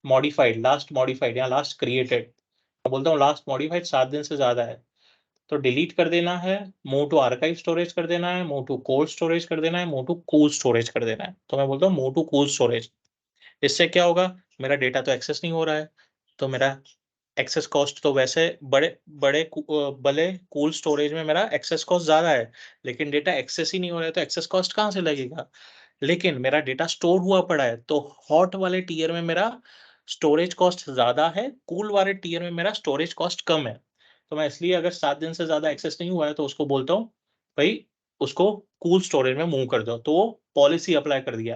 लास्ट मॉडिफाइड या लास्ट क्रिएटेड, मैं बोलता हूँ लास्ट मॉडिफाइड 7 दिन से ज़्यादा है, तो डिलीट कर देना है, मूव टू आर्काइव स्टोरेज कर देना है, मूव टू कोल्ड स्टोरेज कर देना है, मूव टू कूल स्टोरेज कर देना है। तो मैं बोलता हूँ मूव टू कूल स्टोरेज। इससे क्या होगा, मेरा डेटा तो एक्सेस नहीं हो रहा है, तो मेरा एक्सेस कॉस्ट तो वैसे भले कूल स्टोरेज में मेरा एक्सेस कॉस्ट ज़्यादा है, लेकिन डेटा एक्सेस ही नहीं हो रहा है, तो एक्सेस कॉस्ट कहाँ से लगेगा? लेकिन मेरा डेटा स्टोर हुआ पड़ा है, तो हॉट वाले टियर में मेरा स्टोरेज कॉस्ट ज़्यादा है, कूल वाले टियर में मेरा स्टोरेज कॉस्ट कम है। तो मैं इसलिए अगर 7 दिन से ज़्यादा एक्सेस नहीं हुआ है, तो उसको बोलता हूँ, भई उसको कूल स्टोरेज में मूव कर दो, तो वो पॉलिसी अप्लाई कर दिया।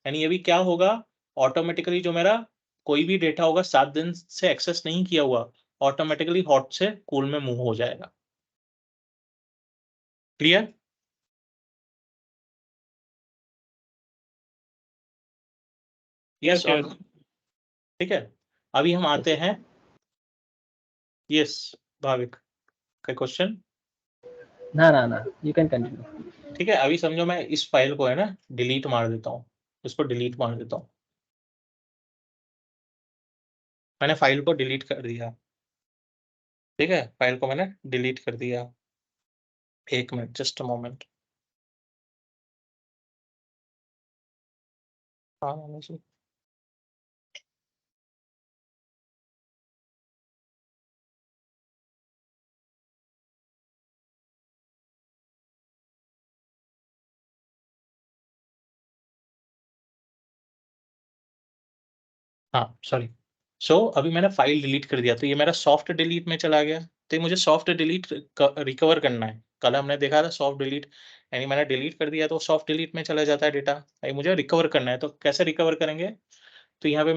यानी अभी क्या होगा, ऑटोमैटिकली जो मेरा कोई भी डेटा होगा 7 दिन से एक्सेस नहीं किया हुआ, ऑटोमैटिकली हॉट से कूल में मूव हो जाएगा। क्लियर? यस यस और यस नो? ठीक है? अभी हम आते हैं यस, भाविक का क्वेश्चन। ना, you can continue. ठीक है, अभी समझो मैं इस फाइल को है ना डिलीट मार देता हूँ, इसको डिलीट मार देता हूँ। मैंने फाइल को डिलीट कर दिया, ठीक है? फाइल को मैंने डिलीट कर दिया। 1 मिनट, जस्ट अ मोमेंट। हाँ, मैंने इसे हाँ, सॉरी। सो अभी मैंने फाइल डिलीट कर दिया, तो ये मेरा सॉफ्ट डिलीट में चला गया। तो ये मुझे सॉफ्ट डिलीट रिकवर करना है। कल हमने देखा था सॉफ्ट डिलीट, यानी मैंने डिलीट कर दिया तो सॉफ्ट डिलीट में चला जाता है डेटा। अभी मुझे रिकवर करना है, तो कैसे रिकवर करेंगे? तो यहाँ पे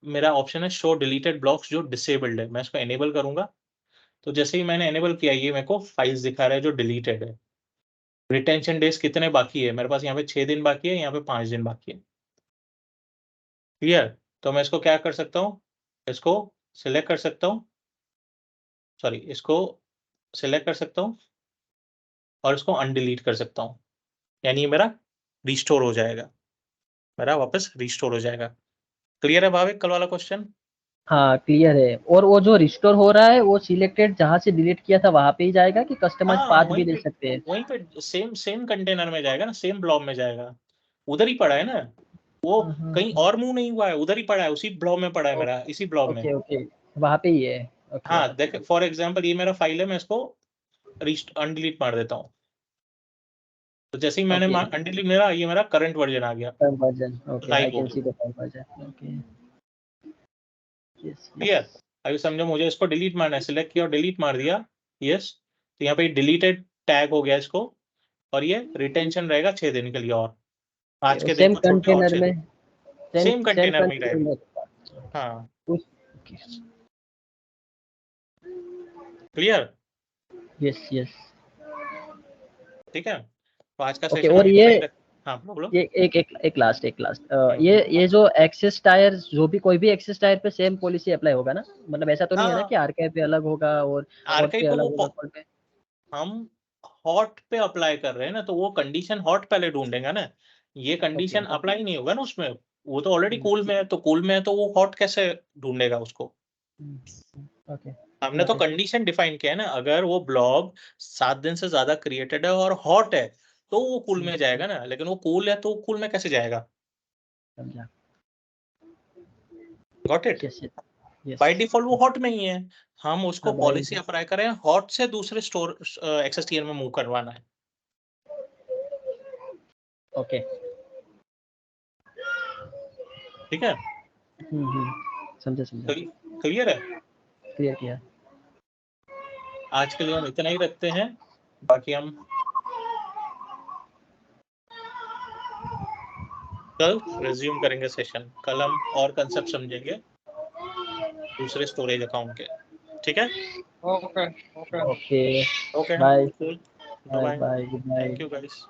मेरा ऑप्शन है शो डिलीटेड ब्लॉक्स जो डिसेबल्ड है, मैं इसको इनेबल करूँगा। तो जैसे ही मैंने इनेबल किया, ये मेरे को फाइल्स दिखा रहा है जो डिलीटेड है। रिटेंशन डेज़ कितने बाकी है? मेरे पास यहाँ पे 6 दिन बाकी है, यहाँ पे 5 दिन बाकी है। क्लियर? तो मैं इसको क्या कर सकता हूँ? इसको सिलेक्ट कर सकता हूँ, सॉरी इसको सिलेक्ट कर सकता हूँ और इसको अनडिलीट कर सकता हूँ। यानी ये मेरा रिस्टोर हो जाएगा, मेरा वापस रिस्टोर हो जाएगा। क्लियर है भाविक कल वाला क्वेश्चन? हाँ, क्लियर है। और वो जो रिस्टोर हो रहा है वो सिलेक्टेड जहाँ से डिलीट किया था वहाँ पे ही जाएगा कि कस्टमाइज़ हाँ, पाथ भी दे सकते हैं? वहीं पे सेम सेम कंटेनर में जाएगा ना, सेम ब्लॉब में जाएगा। उधर ही पड़ा है ना, वो हुँ, हुँ, कहीं हुँ। और मूव नहीं हुआ है, उधर ही पड़ा है, उसी ब्लॉब में पड़ा है ओ मेरा, इसी ब्लॉब में। ओके, वहाँ पे ही है। ओके, हाँ, देख फॉर एग्ज़ाम्पल ये मेरा फाइल है, मैं इसको अनडिलीट मार देता हूँ। तो जैसे ही मैंने ओके, अनडिलीट, मेरा ये मेरा करंट वर्ज़न आ गया, current version. Okay, I live हो can see गया। the current version. Okay. Yes, clear? yes. अभी समझो मुझे इसको डिलीट मारना है, सिलेक्ट किया और डिलीट मार दिया, यस। तो यहाँ पे डिलीटेड टैग हो गया इसको, और ये रिटेंशन रहेगा 6 दिन के लिए और। Okay, आज और के दिन सेम को छोड़ के और कंटेनर 6 में दिन, सेम सेम कंटेनर में ही कंटेनर रहेगा। में हाँ, उस ओके, क्लियर? Yes, yes. ठीक है? तो आज का ओके, सेशन और हम इतना ही रख, हाँ बोलो। ये एक लास्ट ये जो एक्सिस टायर, जो भी कोई भी एक्सिस टायर पे सेम पॉलिसी अप्लाई होगा ना, मतलब ऐसा तो नहीं है ना हाँ कि आरके पे अलग होगा और हॉट आरके पे तो अलग वो होगा कोल्ड पे? हम हॉट पे अप्लाई कर रहे हैं ना, तो वो कंडीशन हॉट पहले ढूंढेगा ना, ये कंडीशन ओके। अप्लाई नहीं होगा ना उसमें, वो तो ऑलरेडी कूल में है, तो कूल में है तो वो हॉट कैसे ढूंढेगा उसको। ओके हमने तो ओके कंडीशन डिफाइन किया है ना, अगर वो ब्लॉब 7 दिन से ज्यादा क्रिएटेड है और हॉट है तो वो कूल में जाएगा ना, लेकिन वो कूल है तो कूल में कैसे जाएगा। समझा। Got it. Yes yes by default वो हॉट में ही है, हम उसको हाँ भाई। पॉलिसी अप्लाई करें हॉट से दूसरे स्टोर एक्सेस टियर में मूव करवाना है। ओके। ठीक है, समझा समझा। क्लियर है। क्लियर किया। आज के लिए हम इतना ही रखते हैं, बाकी हम कल रिज्यूम करेंगे सेशन, कल हम और कंसेप्ट समझेंगे दूसरे स्टोरेज अकाउंट के। ठीक है, okay okay okay okay bye cool, bye bye, bye good thank night. You guys.